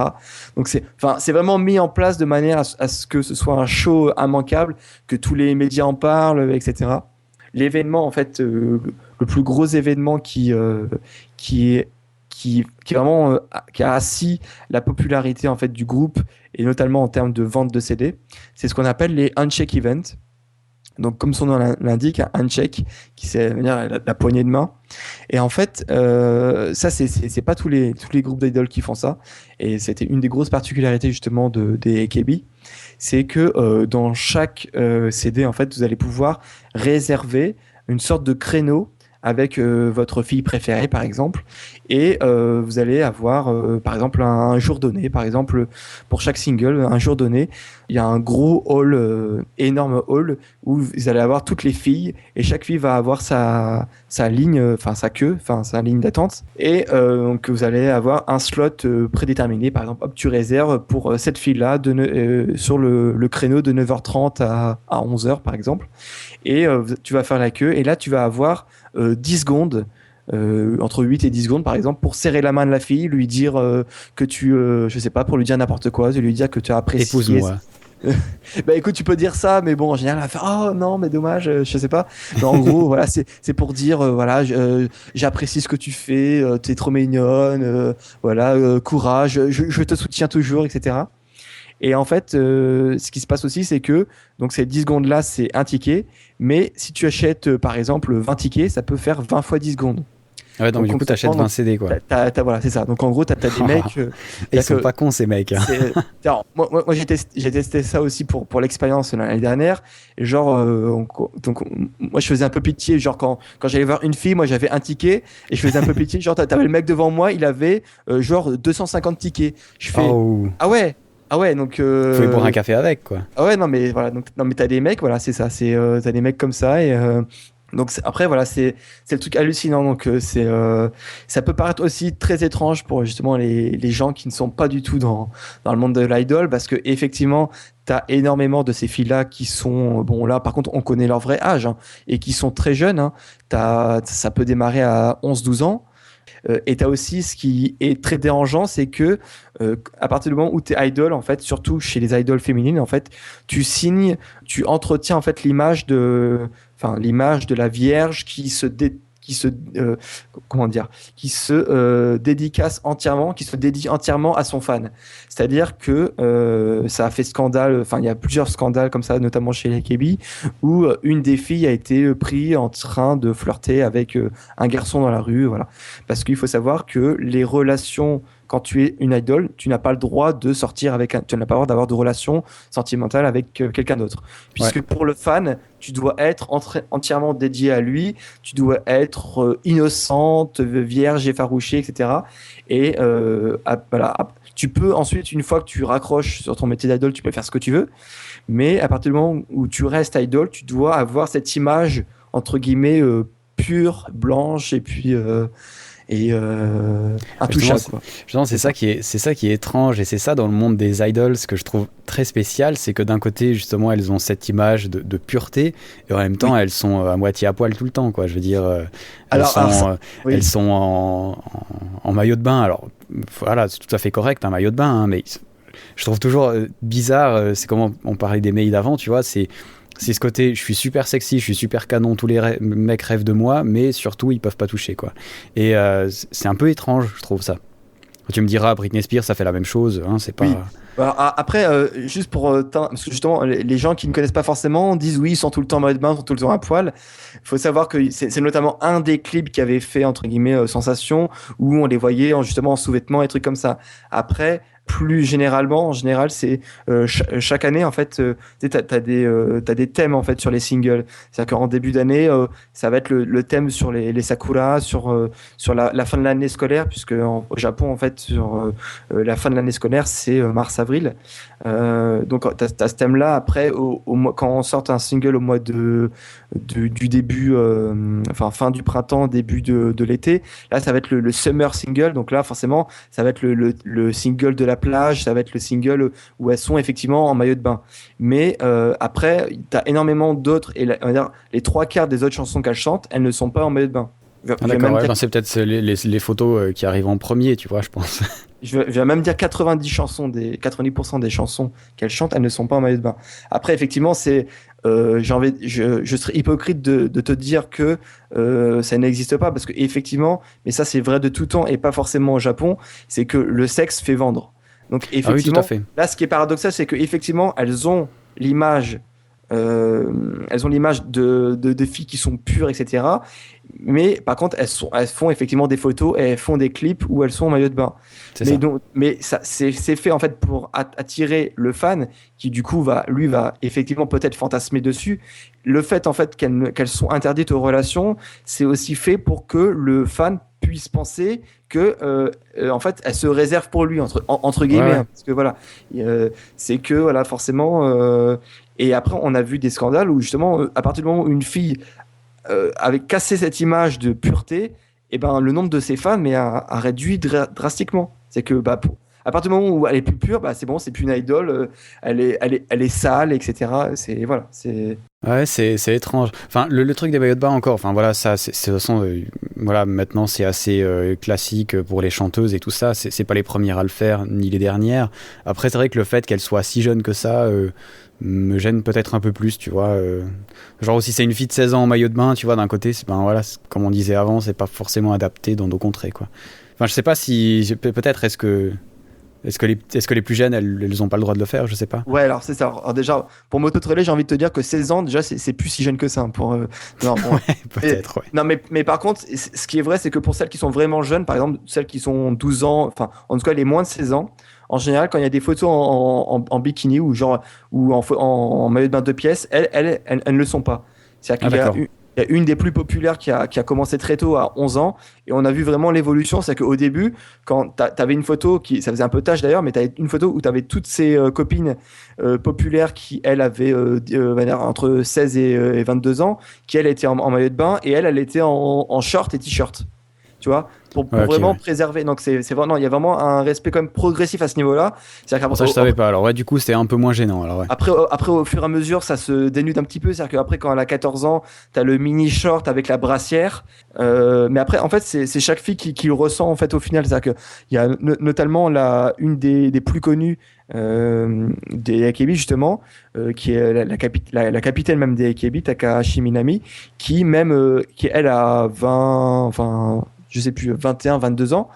Donc, c'est vraiment mis en place de manière à ce que ce soit un show immanquable, que tous les médias en parlent, etc. L'événement, en fait, le plus gros événement qui vraiment, qui a assis la popularité, en fait, du groupe, et notamment en termes de vente de CD, c'est ce qu'on appelle les Handshake Events. Donc, comme son nom l'indique, un handshake, qui c'est la poignée de main. Et en fait, ça, c'est pas tous les groupes d'idoles qui font ça. Et c'était une des grosses particularités, justement, des AKB. C'est que dans chaque CD, en fait, vous allez pouvoir réserver une sorte de créneau avec votre fille préférée par exemple, et vous allez avoir par exemple un jour donné, par exemple pour chaque single, un jour donné, il y a un gros hall, énorme hall où vous allez avoir toutes les filles et chaque fille va avoir sa ligne, enfin sa queue, enfin sa ligne d'attente, et donc vous allez avoir un slot prédéterminé, par exemple hop, tu réserves pour cette fille là sur le créneau de 9h30 à 11h par exemple, et tu vas faire la queue et là tu vas avoir 10 secondes, entre 8 et 10 secondes par exemple, pour serrer la main de la fille, lui dire que je sais pas, pour lui dire n'importe quoi, de lui dire que tu as apprécié. Épouse-moi. Bah écoute, tu peux dire ça, mais bon, en général, elle va faire oh non, mais dommage, je sais pas. Mais en gros, voilà, c'est pour dire voilà, j'apprécie ce que tu fais, t'es trop mignonne, voilà, courage, je te soutiens toujours, etc. Et en fait, ce qui se passe aussi, c'est que donc ces 10 secondes là, c'est un ticket, mais si tu achètes par exemple 20 tickets, ça peut faire 20 fois 10 secondes. Ouais, donc du coup, t'achètes 20 CD, quoi. Voilà, c'est ça. Donc en gros, t'as des mecs. Ils sont pas cons, ces mecs. Hein. Alors, moi j'ai testé ça aussi pour l'expérience l'année dernière. Et genre, moi je faisais un peu pitié. Genre, quand j'allais voir une fille, moi j'avais un ticket. Et je faisais un peu pitié. Genre, t'avais le mec devant moi, il avait genre 250 tickets. Je fais. Oh. Ah ouais! Ah ouais, donc. Faut y boire un café avec, quoi. Ah ouais, non, mais voilà. Donc, non, mais t'as des mecs, voilà, c'est ça. T'as des mecs comme ça. Et. Donc après voilà, c'est le truc hallucinant, donc ça peut paraître aussi très étrange pour justement les gens qui ne sont pas du tout dans le monde de l'idol, parce que effectivement t'as énormément de ces filles là qui sont, bon là par contre on connaît leur vrai âge, hein, et qui sont très jeunes, hein. Ça peut démarrer à 11-12 ans. Et t'as aussi ce qui est très dérangeant, c'est que à partir du moment où t'es idol, en fait, surtout chez les idoles féminines, en fait, tu entretiens en fait l'image de la Vierge qui se dédicace entièrement, qui se dédie entièrement à son fan. C'est-à-dire que ça a fait scandale, enfin il y a plusieurs scandales comme ça, notamment chez les KB, où une des filles a été prise en train de flirter avec un garçon dans la rue, voilà. Parce qu'il faut savoir que les relations, quand tu es une idole, tu n'as pas le droit de sortir tu n'as pas le droit d'avoir de relations sentimentales avec quelqu'un d'autre. Puisque pour le fan, tu dois être entièrement dédié à lui, tu dois être innocente, vierge, effarouchée, etc. Et voilà. Tu peux ensuite, une fois que tu raccroches sur ton métier d'idole, tu peux faire ce que tu veux. Mais à partir du moment où tu restes idole, tu dois avoir cette image, entre guillemets, pure, blanche, et puis... intouchable, quoi. Justement, c'est ça qui est étrange, et c'est ça dans le monde des idols que je trouve très spécial, c'est que d'un côté justement elles ont cette image de pureté, et en même temps elles sont à moitié à poil tout le temps, quoi. Je veux dire, elles sont en maillot de bain. Alors voilà, c'est tout à fait correct, un maillot de bain, hein, mais je trouve toujours bizarre, c'est comme on parlait des mails d'avant, tu vois, c'est ce côté, je suis super sexy, je suis super canon, tous les mecs rêvent de moi, mais surtout ils peuvent pas toucher, quoi. Et c'est un peu étrange, je trouve ça. Tu me diras, Britney Spears, ça fait la même chose, hein, c'est pas... Oui. Alors, après, juste parce que justement, les gens qui ne connaissent pas forcément disent oui, ils sont tout le temps en mode bain, ils sont tout le temps à poil. Il faut savoir que c'est notamment un des clips qui avait fait, entre guillemets, sensation, où on les voyait justement en sous-vêtements et trucs comme ça. Après, plus généralement, en général, c'est chaque année, en fait, t'as des thèmes, en fait, sur les singles. C'est-à-dire qu'en début d'année, ça va être le thème sur les sakura, sur la fin de l'année scolaire, puisque au Japon, en fait, sur la fin de l'année scolaire, c'est mars-avril. Donc, t'as ce thème-là. Après, quand on sort un single au mois du début, fin du printemps, début de l'été, là, ça va être le summer single. Donc là, forcément, ça va être le single de la plage, ça va être le single où elles sont effectivement en maillot de bain. Mais après, t'as énormément d'autres, et on va dire, les 3/4 des autres chansons qu'elles chantent, elles ne sont pas en maillot de bain. D'accord, c'est peut-être les photos qui arrivent en premier, tu vois, je pense. Je vais même dire 90% des chansons qu'elles chantent, elles ne sont pas en maillot de bain. Après, effectivement, je serais hypocrite de te dire que ça n'existe pas, parce que effectivement, mais ça c'est vrai de tout temps et pas forcément au Japon, c'est que le sexe fait vendre. Donc effectivement, oui, tout à fait. Là, ce qui est paradoxal, c'est que effectivement, elles ont l'image elles ont l'image de filles qui sont pures, etc. Mais par contre, elles font effectivement des photos et elles font des clips où elles sont en maillot de bain. Mais ça, c'est fait en fait pour attirer le fan qui du coup va effectivement peut-être fantasmer dessus. Le fait en fait qu'elles sont interdites aux relations, c'est aussi fait pour que le fan puisse penser que en fait elle se réserve pour lui entre guillemets, hein, parce que voilà, c'est que voilà forcément. Et après, on a vu des scandales où justement, à partir du moment où une fille avait cassé cette image de pureté, et ben le nombre de ses fans a réduit drastiquement. C'est que à partir du moment où elle est plus pure, c'est bon, c'est plus une idole, elle est sale, etc. Ouais, c'est étrange. Enfin, le truc des maillots de bain encore. Enfin voilà, ça, c'est de toute façon, voilà, maintenant c'est assez classique pour les chanteuses et tout ça. C'est pas les premières à le faire, ni les dernières. Après, c'est vrai que le fait qu'elle soit si jeune que ça me gêne peut-être un peu plus, tu vois. Genre si c'est une fille de 16 ans en maillot de bain, tu vois, d'un côté, voilà, comme on disait avant, c'est pas forcément adapté dans nos contrées, quoi. Enfin, je sais pas si peut-être est-ce que les plus jeunes, elles ont pas le droit de le faire, je sais pas. Ouais, alors c'est ça. Alors déjà, pour m'auto-troller, j'ai envie de te dire que 16 ans, déjà, c'est plus si jeune que ça. Non, bon. Ouais, peut-être, ouais. Non, mais par contre, ce qui est vrai, c'est que pour celles qui sont vraiment jeunes, par exemple, celles qui sont 12 ans, enfin, en tout cas, les moins de 16 ans, en général, quand il y a des photos en bikini ou en maillot de bain de pièces, elles ne le sont pas. C'est-à-dire qu'il y a une des plus populaires qui a commencé très tôt, à 11 ans, et on a vu vraiment l'évolution. C'est qu'au début, quand tu avais une photo, ça faisait un peu tâche d'ailleurs, mais tu avais une photo où tu avais toutes ces copines populaires qui, elles, avaient entre 16 et 22 ans, qui, elles, étaient en maillot de bain, et elle était en short et t-shirt. Tu vois, pour vraiment préserver. Donc c'est vraiment, il y a vraiment un respect quand même progressif à ce niveau-là. Ça je savais pas. Alors ouais, du coup c'était un peu moins gênant. Alors ouais. Après au fur et à mesure, ça se dénude un petit peu. C'est-à-dire qu'après, quand elle a 14 ans, t'as le mini short avec la brassière. Mais après, en fait, c'est chaque fille qui le ressent en fait au final. C'est-à-dire que il y a notamment une des plus connues des AKB justement, qui est la capitaine même des AKB, Takahashi Minami, qui elle a 20, enfin je sais plus, 21, 22 ans.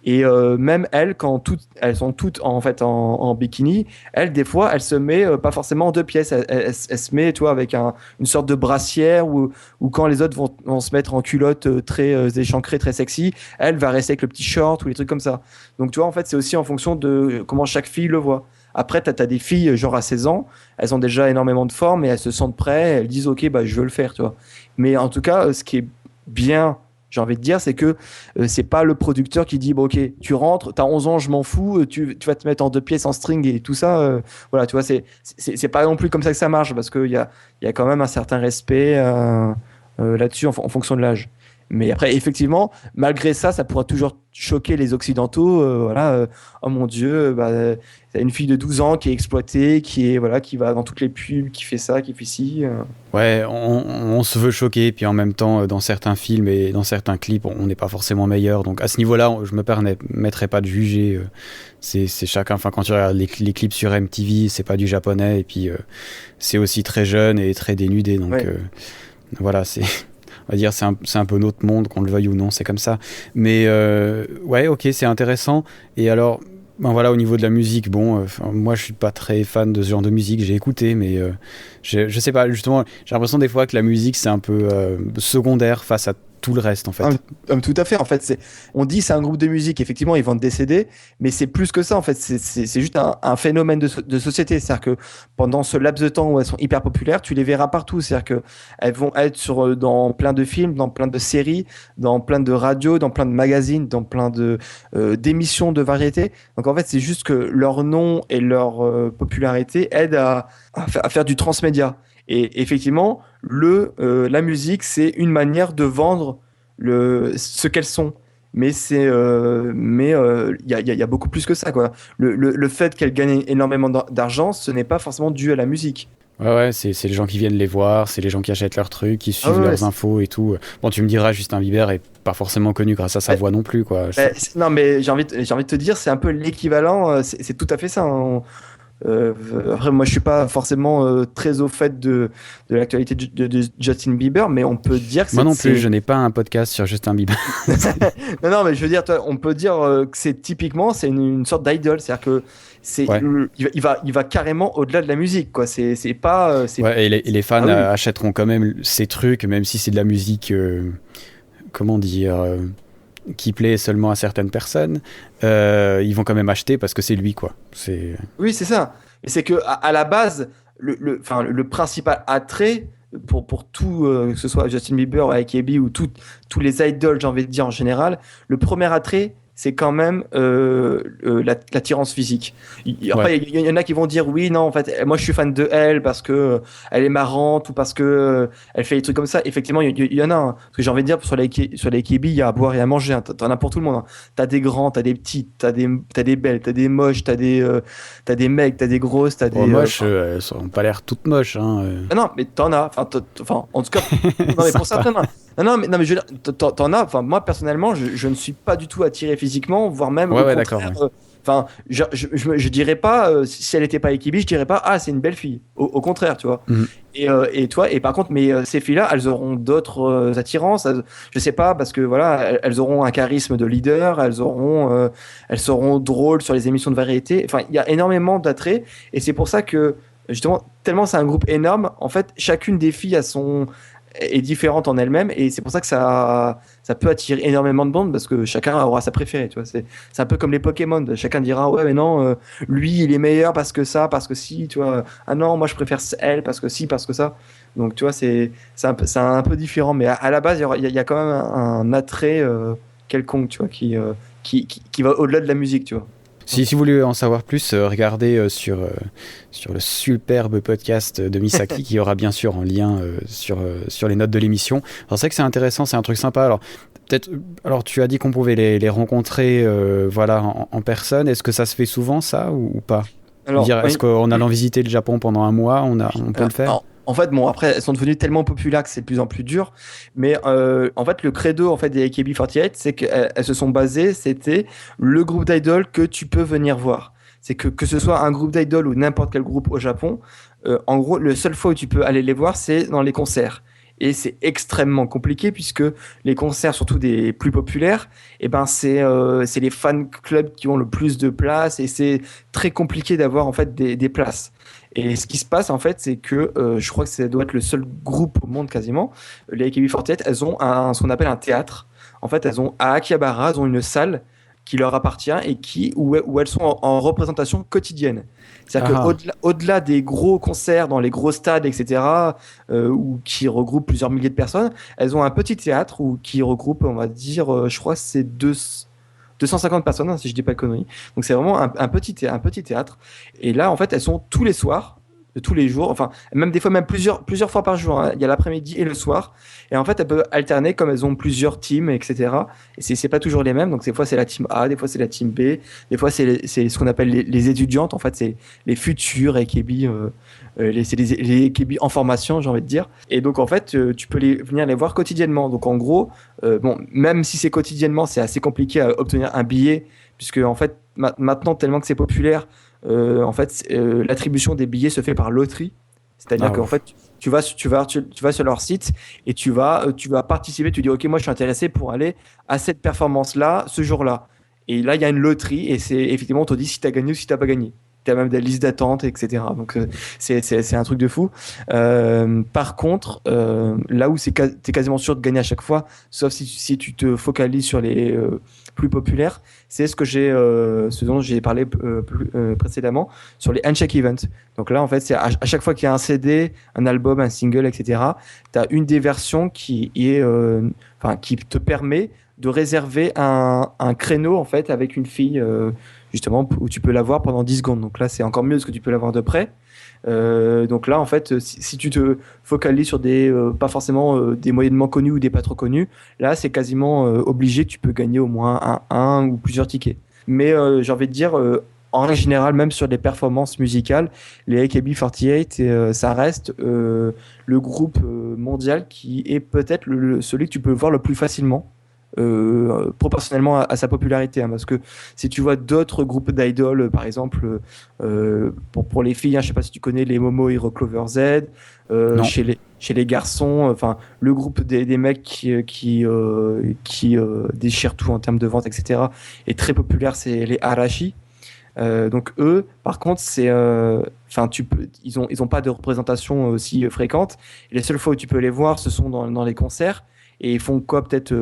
Et même elle, quand elles sont toutes en fait en bikini, elle, des fois, elle se met pas forcément en deux pièces. Elle se met, tu vois, avec une sorte de brassière ou quand les autres vont se mettre en culotte très échancrée, très sexy, elle va rester avec le petit short ou les trucs comme ça. Donc, tu vois, en fait, c'est aussi en fonction de comment chaque fille le voit. Après, t'as des filles, genre à 16 ans, elles ont déjà énormément de forme et elles se sentent prêtes, elles disent, OK, je veux le faire, tu vois. Mais en tout cas, ce qui est bien, j'ai envie de dire, c'est que c'est pas le producteur qui dit, OK, tu rentres, t'as 11 ans, je m'en fous, tu vas te mettre en deux pièces en string et tout ça. Voilà, tu vois, c'est pas non plus comme ça que ça marche, parce qu'il y a quand même un certain respect là-dessus en fonction de l'âge. Mais après, effectivement, malgré ça, ça pourra toujours choquer les Occidentaux. Oh mon Dieu, t'as une fille de 12 ans qui est exploitée, qui va dans toutes les pubs, qui fait ça, qui fait ci. Ouais, on se veut choquer, puis en même temps, dans certains films et dans certains clips, on n'est pas forcément meilleur. Donc à ce niveau-là, je me permettrai pas de juger. C'est chacun. Enfin, quand tu regardes les clips sur MTV, c'est pas du japonais, et puis c'est aussi très jeune et très dénudé. Donc voilà, c'est. On va dire c'est un peu notre monde, qu'on le veuille ou non, c'est comme ça. Mais ouais, ok, c'est intéressant. Et alors, voilà, au niveau de la musique, moi je suis pas très fan de ce genre de musique, j'ai écouté, mais je sais pas, justement, j'ai l'impression des fois que la musique c'est un peu secondaire face à tout le reste en fait. Tout à fait, en fait, on dit c'est un groupe de musique, effectivement ils vendent des CD, mais c'est plus que ça en fait, c'est juste un phénomène de société. C'est-à-dire que pendant ce laps de temps où elles sont hyper populaires, tu les verras partout. C'est-à-dire qu'elles vont être dans plein de films, dans plein de séries, dans plein de radios, dans plein de magazines, dans plein d'émissions de variété. Donc en fait c'est juste que leur nom et leur popularité aident à faire du transmédia. Et effectivement, la musique, c'est une manière de vendre ce qu'elles sont. Mais il y a beaucoup plus que ça, quoi. Le fait qu'elles gagnent énormément d'argent, ce n'est pas forcément dû à la musique. Ouais, c'est les gens qui viennent les voir, c'est les gens qui achètent leurs trucs, qui suivent leurs infos et tout. Bon, tu me diras, Justin Bieber est pas forcément connu grâce à sa voix non plus, quoi. Non, mais j'ai envie de te dire, c'est un peu l'équivalent, c'est tout à fait ça, hein. Après, moi, je suis pas forcément très au fait de l'actualité de Justin Bieber, mais on peut dire que moi non plus, je n'ai pas un podcast sur Justin Bieber. non, mais je veux dire, toi, on peut dire que c'est une sorte d'idole, c'est-à-dire que Ouais. il va carrément au-delà de la musique, quoi. C'est pas, Ouais, et les fans Ah oui. achèteront quand même ces trucs, même si c'est de la musique, comment dire, qui plaît seulement à certaines personnes. Ils vont quand même acheter parce que c'est lui, quoi. Oui, c'est ça. Et c'est que à la base, enfin, le principal attrait pour tout, que ce soit Justin Bieber, AKB ou tous les idoles, j'ai envie de dire en général, le premier attrait, c'est quand même l'attirance physique. Après, Ouais. il y en a qui vont dire oui, non, en fait, moi je suis fan de elle parce que elle est marrante ou parce que elle fait des trucs comme ça. Effectivement, il y en a. Hein. Parce que j'ai envie de dire, sur les AKB, il y a à boire et à manger. Hein. T'en as pour tout le monde. Hein. T'as des grands, t'as des petits, t'as des belles, t'as des moches, t'as des mecs, t'as des grosses, t'as Bon, des. moches, elles n'ont pas l'air toutes moches. Hein. Ah non, mais t'en as. Enfin, en tout cas, non, mais pour Sympa. certains. Non, mais je veux dire, t'en as. Enfin, moi, personnellement, je ne suis pas du tout attiré physiquement, voire même au Ouais, d'accord. contraire. Ouais. Enfin, je dirais pas, si elle n'était pas Ekibi, je dirais pas, ah, c'est une belle fille. Au contraire, tu vois. Mhm. Et toi, et par contre, mais ces filles-là, elles auront d'autres attirances. Je sais pas, parce que voilà, elles auront un charisme de leader, elles seront drôles sur les émissions de variété. Enfin, il y a énormément d'attraits, et c'est pour ça que, justement, tellement c'est un groupe énorme, en fait, chacune des filles est différente en elle-même, et c'est pour ça que ça peut attirer énormément de monde, parce que chacun aura sa préférée, tu vois. C'est un peu comme les Pokémon, chacun dira, ouais, mais non, lui, il est meilleur parce que ça, parce que si, tu vois. Ah non, moi, je préfère elle parce que si, parce que ça. Donc, tu vois, c'est un peu différent, mais à la base, il y a quand même un attrait quelconque, tu vois, qui va au-delà de la musique, tu vois. Si vous voulez en savoir plus, regardez sur le superbe podcast de Misaki qui aura bien sûr en lien sur les notes de l'émission. Alors c'est vrai que c'est intéressant, c'est un truc sympa. Alors tu as dit qu'on pouvait les rencontrer voilà, en personne. Est-ce que ça se fait souvent ça ou pas? Alors, oui. Est-ce qu'en allant visiter le Japon pendant un mois, on peut le faire? En fait, bon, après, elles sont devenues tellement populaires que c'est de plus en plus dur. Mais en fait, le credo en fait, des AKB48, c'est qu'elles se sont basées, c'était le groupe d'idoles que tu peux venir voir. C'est que ce soit un groupe d'idoles ou n'importe quel groupe au Japon, en gros, le seul fois où tu peux aller les voir, c'est dans les concerts. Et c'est extrêmement compliqué puisque les concerts, surtout des plus populaires, eh ben c'est les fan clubs qui ont le plus de places et c'est très compliqué d'avoir en fait des places. Et ce qui se passe en fait, c'est que je crois que ça doit être le seul groupe au monde quasiment. Les AKB48, elles ont ce qu'on appelle un théâtre. En fait, elles ont à Akihabara, elles ont une salle qui leur appartient et où elles sont en représentation quotidienne. C'est-à-dire qu'au-delà des gros concerts dans les gros stades, etc., qui regroupent plusieurs milliers de personnes, elles ont un petit théâtre qui regroupe, on va dire, je crois que c'est 250 personnes, hein, si je dis pas de conneries. Donc c'est vraiment un petit théâtre. Et là, en fait, elles sont tous les soirs, tous les jours, enfin, même des fois, même plusieurs fois par jour. Hein. Il y a l'après-midi et le soir. Et en fait, elles peuvent alterner comme elles ont plusieurs teams, etc. Et c'est pas toujours les mêmes. Donc, des fois, c'est la team A, des fois, c'est la team B, des fois, c'est ce qu'on appelle les étudiantes. En fait, c'est les futurs AKB, c'est les AKB en formation, j'ai envie de dire. Et donc, en fait, tu peux venir les voir quotidiennement. Donc, en gros, bon, même si c'est quotidiennement, c'est assez compliqué à obtenir un billet, puisque, en fait, maintenant, tellement que c'est populaire, en fait, l'attribution des billets se fait par loterie. C'est-à-dire qu'en fait, tu vas sur leur site et tu vas participer. Tu dis, OK, moi, je suis intéressé pour aller à cette performance-là, ce jour-là. Et là, il y a une loterie et c'est effectivement, on te dit si tu as gagné ou si tu n'as pas gagné. Tu as même des listes d'attente, etc. Donc, c'est un truc de fou. Par contre, là où tu es quasiment sûr de gagner à chaque fois, sauf si tu te focalises sur les plus populaires, c'est ce dont j'ai parlé précédemment sur les handshake events. Donc là, en fait, c'est à chaque fois qu'il y a un CD, un album, un single, etc., tu as une des versions qui te permet de réserver un créneau en fait avec une fille justement où tu peux la voir pendant 10 secondes. Donc là, c'est encore mieux parce que tu peux la voir de près. Donc là, en fait, si tu te focalises sur pas forcément des moyennement connus ou des pas trop connus, là, c'est quasiment obligé. Tu peux gagner au moins un ou plusieurs tickets. Mais j'ai envie de dire, en règle générale, même sur les performances musicales, les AKB48, ça reste le groupe mondial qui est peut-être celui que tu peux voir le plus facilement. proportionnellement à sa popularité, hein, parce que si tu vois d'autres groupes d'idoles, par exemple, pour les filles, hein, je sais pas si tu connais les Momo Hero Clover Z, chez les garçons, enfin le groupe des mecs qui déchirent tout en termes de vente, etc., est très populaire, c'est les Arashi. Donc eux, par contre, ils ont pas de représentation aussi fréquente. Et les seules fois où tu peux les voir, ce sont dans les concerts. Et ils font quoi, peut-être,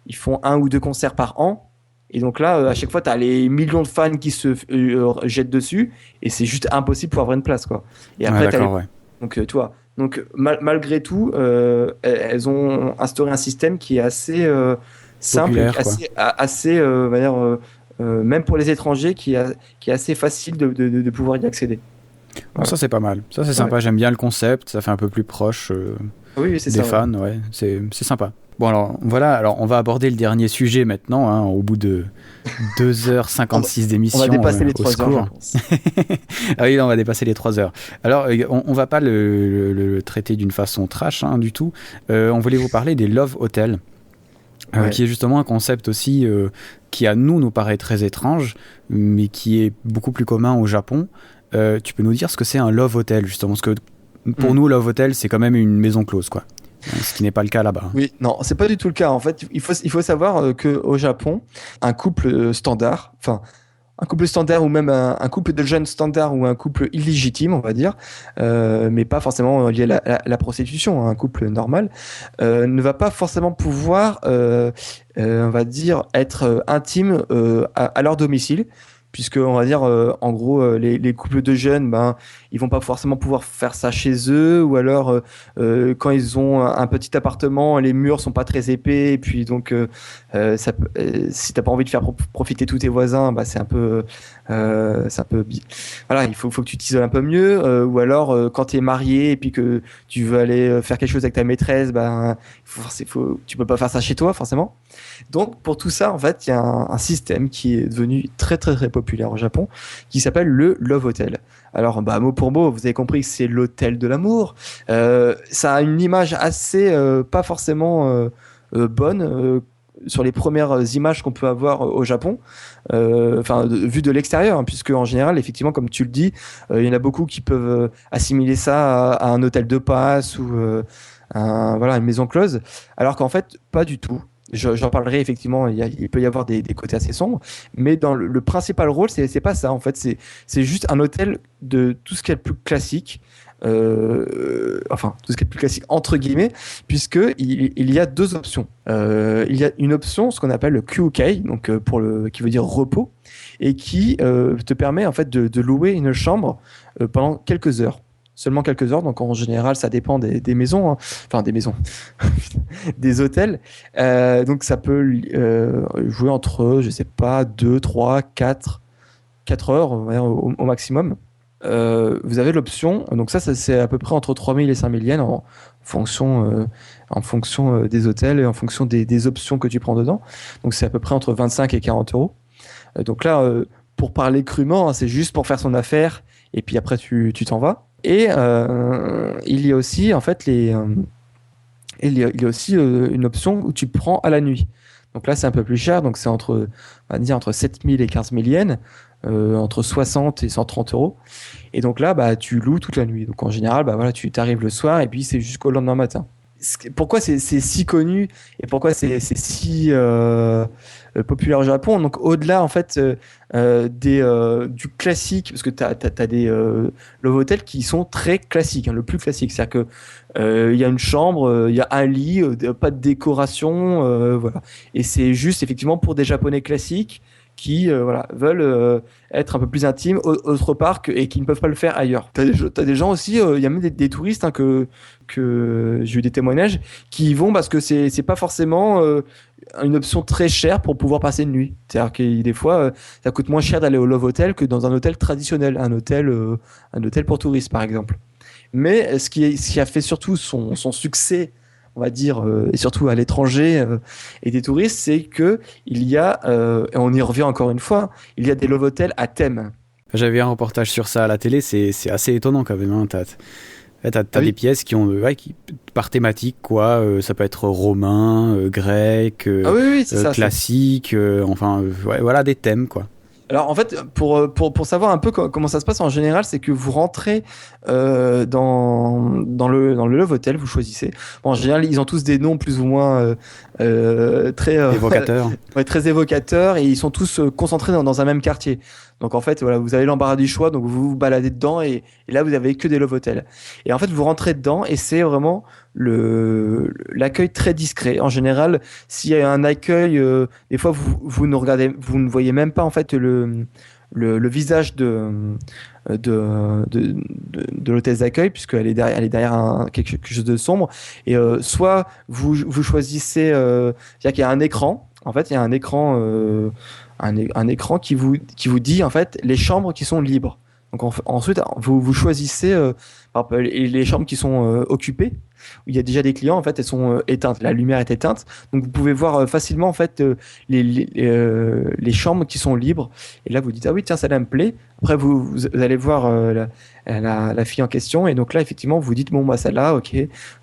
ils font 1 ou 2 concerts par an. Et donc là, à chaque fois, tu as les millions de fans qui se jettent dessus. Et c'est juste impossible pour avoir une place, quoi. Et après, donc tu vois. Donc malgré tout, elles ont instauré un système qui est assez simple, populaire, assez on va dire, même pour les étrangers, qui est assez facile de pouvoir y accéder. Voilà. Ça c'est pas mal, ça c'est sympa, j'aime bien le concept, ça fait un peu plus proche des fans, ouais. C'est sympa. Bon alors voilà, alors on va aborder le dernier sujet maintenant, hein, au bout de 2h56 d'émission. On va dépasser les 3 heures, je pense. Ah oui, on va dépasser les 3 heures. Alors on va pas le traiter d'une façon trash, hein, du tout. On voulait vous parler des Love Hotels. Qui est justement un concept aussi qui à nous paraît très étrange, mais qui est beaucoup plus commun au Japon. Tu peux nous dire ce que c'est un Love Hotel, justement, parce que pour nous, Love Hotel, c'est quand même une maison close, quoi. Ce qui n'est pas le cas là-bas. Oui, non, c'est pas du tout le cas. En fait, il faut savoir qu'au Japon, un couple standard, ou même un couple de jeunes standards ou un couple illégitime, on va dire, mais pas forcément lié à la prostitution, hein, un couple normal, ne va pas forcément pouvoir, on va dire, être intime à leur domicile. Puisque on va dire en gros les couples de jeunes, ils vont pas forcément pouvoir faire ça chez eux, ou alors quand ils ont un petit appartement, les murs sont pas très épais, et puis donc si t'as pas envie de faire profiter tous tes voisins, c'est un peu voilà, il faut que tu t'isoles un peu mieux, ou alors quand t'es marié et puis que tu veux aller faire quelque chose avec ta maîtresse, tu peux pas faire ça chez toi forcément. Donc pour tout ça, en fait, il y a un système qui est devenu très très très populaire au Japon, qui s'appelle le Love Hotel. Alors, mot pour mot, vous avez compris que c'est l'hôtel de l'amour. Ça a une image assez pas forcément bonne sur les premières images qu'on peut avoir au Japon, vu de l'extérieur, hein, puisque en général, effectivement, comme tu le dis, il y en a beaucoup qui peuvent assimiler ça à un hôtel de passe ou une maison close, alors qu'en fait, pas du tout. J'en parlerai effectivement, il peut y avoir des côtés assez sombres, mais dans le principal rôle, c'est pas ça en fait, c'est juste un hôtel de tout ce qui est le plus classique, tout ce qui est le plus classique entre guillemets, puisque il y a 2 options. Il y a une option, ce qu'on appelle le QK, donc qui veut dire repos, et qui te permet en fait de louer une chambre pendant quelques heures. Seulement quelques heures, donc en général ça dépend des maisons, hein. Enfin des maisons, des hôtels, donc ça peut jouer entre, je sais pas, 2, 3, 4 heures au maximum. Vous avez l'option, donc ça c'est à peu près entre 3000 et 5000 yens en fonction des hôtels et en fonction des options que tu prends dedans, donc c'est à peu près entre 25 et 40 euros. Donc là, pour parler crûment, hein, c'est juste pour faire son affaire et puis après tu t'en vas. Et il y a aussi en fait il y a aussi une option où tu prends à la nuit. Donc là c'est un peu plus cher, donc c'est on va dire entre 7000 et 15 000 yens, entre 60 et 130 euros. Et donc là tu loues toute la nuit. Donc en général tu t'arrives le soir et puis c'est jusqu'au lendemain matin. Pourquoi c'est si connu et pourquoi c'est si populaire au Japon, donc au-delà en fait du classique, parce que t'as des love hotels qui sont très classiques, hein, le plus classique, c'est-à-dire que il y a une chambre, il y a un lit, pas de décoration, voilà, et c'est juste effectivement pour des Japonais classiques qui veulent être un peu plus intimes autre part et qui ne peuvent pas le faire ailleurs. T'as des gens aussi, il y a même des touristes, hein, que j'ai eu des témoignages, qui y vont parce que c'est pas forcément une option très chère pour pouvoir passer une nuit. C'est-à-dire que des fois ça coûte moins cher d'aller au Love Hotel que dans un hôtel traditionnel, un hôtel pour touristes par exemple. Mais ce qui a fait surtout son succès, on va dire, et surtout à l'étranger et des touristes, c'est que il y a, et on y revient encore une fois, il y a des love hotels à thème. J'avais un reportage sur ça à la télé, c'est assez étonnant quand même, hein, T'as des pièces qui ont par thématique, quoi. Ça peut être romain, grec, classique, voilà, des thèmes, quoi. Alors en fait, pour savoir un peu comment ça se passe en général, c'est que vous rentrez dans le Love Hotel, vous choisissez. Bon, en général, ils ont tous des noms plus ou moins très évocateurs. Très évocateurs, et ils sont tous concentrés dans un même quartier. Donc en fait, voilà, vous avez l'embarras du choix, donc vous vous baladez dedans, et là vous avez que des Love Hotels. Et en fait, vous rentrez dedans, et c'est vraiment l'accueil très discret. En général, s'il y a un accueil, des fois vous ne voyez même pas en fait le visage de l'hôtesse d'accueil, puisqu'elle est derrière quelque chose de sombre. Et soit vous choisissez, c'est-à-dire qu'il y a un écran. En fait, il y a un écran, un écran qui vous dit en fait les chambres qui sont libres. Donc ensuite, vous choisissez les chambres qui sont occupées, où il y a déjà des clients. En fait, elles sont éteintes, la lumière est éteinte, donc vous pouvez voir facilement en fait les chambres qui sont libres. Et là, vous dites ah oui, tiens, celle-là me plaît. Après, vous allez voir la fille en question, et donc là, effectivement, vous dites bon, bah celle-là, ok.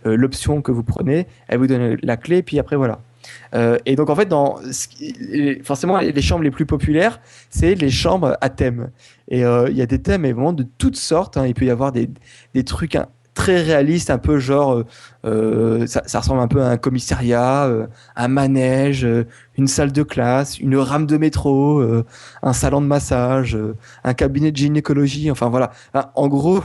L'option que vous prenez, elle vous donne la clé, et puis après voilà. Et donc en fait, forcément, les chambres les plus populaires, c'est les chambres à thème. Et il y a des thèmes vraiment de toutes sortes, hein. Il peut y avoir des trucs très réalistes, un peu genre ça ressemble un peu à un commissariat, un manège, une salle de classe, une rame de métro, un salon de massage, un cabinet de gynécologie, enfin voilà. En gros,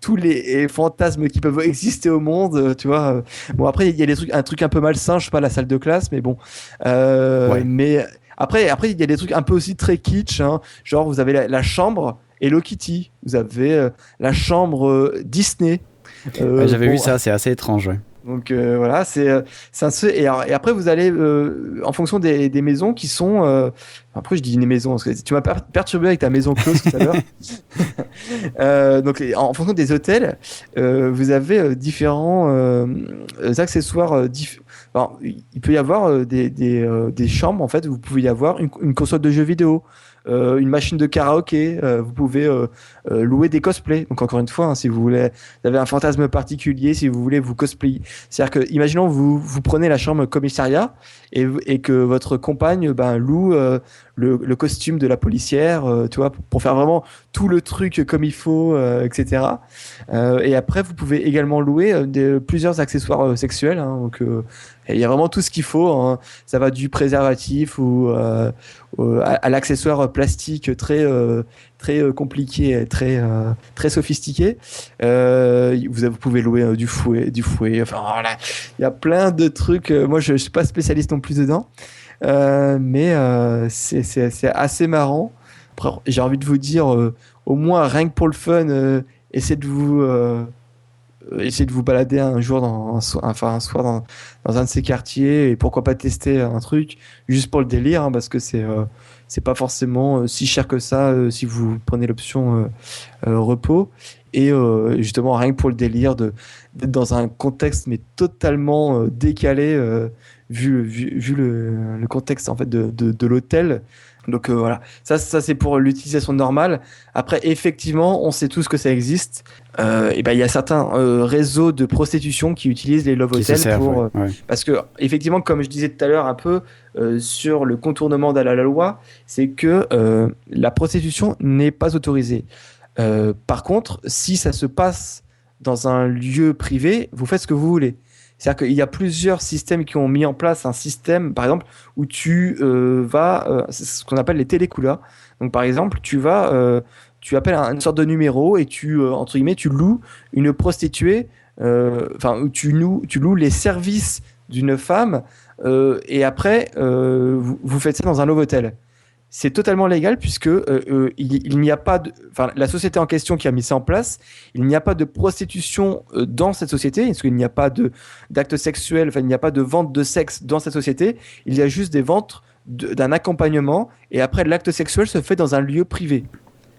tous les fantasmes qui peuvent exister au monde, tu vois. Bon, après, il y a un truc un peu malsain, je sais pas, la salle de classe, mais bon. Mais après, il y a des trucs un peu aussi très kitsch, hein. Genre, vous avez la chambre Hello Kitty, vous avez la chambre Disney. J'avais vu ça, c'est assez étrange. Ouais. Donc voilà, et après vous allez en fonction des maisons qui sont. Après je dis une maison parce que tu m'as perturbé avec ta maison close tout à l'heure. Donc en fonction des hôtels, vous avez différents accessoires. Alors, il peut y avoir des chambres en fait où vous pouvez y avoir une console de jeux vidéo. Une machine de karaoké, vous pouvez louer des cosplays. Donc encore une fois, hein, si vous avez un fantasme particulier, si vous voulez vous cosplayer. C'est-à-dire que, imaginons vous prenez la chambre commissariat et que votre compagne loue le costume de la policière, tu vois, pour faire vraiment tout le truc comme il faut, etc. Et après, vous pouvez également louer plusieurs accessoires sexuels. Hein, donc il y a vraiment tout ce qu'il faut. Hein. Ça va du préservatif ou à l'accessoire plastique très compliqué, très sophistiqué. Vous pouvez louer du fouet. Enfin voilà, il y a plein de trucs. Moi, je suis pas spécialiste non plus dedans, mais c'est assez marrant. Après, j'ai envie de vous dire, au moins rien que pour le fun, essayez de vous balader un jour un soir dans un de ces quartiers, et pourquoi pas tester un truc juste pour le délire, hein, parce que c'est pas forcément si cher que ça si vous prenez l'option repos, et justement rien que pour le délire d'être dans un contexte mais totalement décalé vu le contexte en fait de l'hôtel. Donc voilà, ça c'est pour l'utilisation normale. Après, effectivement, on sait tous que ça existe. Et il y a certains réseaux de prostitution qui utilisent les love hotels parce que effectivement, comme je disais tout à l'heure un peu sur le contournement de la loi, c'est que la prostitution n'est pas autorisée. Par contre, si ça se passe dans un lieu privé, vous faites ce que vous voulez. C'est-à-dire qu'il y a plusieurs systèmes qui ont mis en place un système, par exemple, où tu c'est ce qu'on appelle les télécoulas. Donc, par exemple, tu appelles une sorte de numéro et entre guillemets, tu loues une prostituée, où tu loues les services d'une femme, et après, vous faites ça dans un love hotel. C'est totalement légal puisque il n'y a pas la société en question qui a mis ça en place, il n'y a pas de prostitution dans cette société, parce qu'il n'y a pas d'actes sexuels, il n'y a pas de vente de sexe dans cette société, il y a juste des ventes d'un accompagnement, et après l'acte sexuel se fait dans un lieu privé.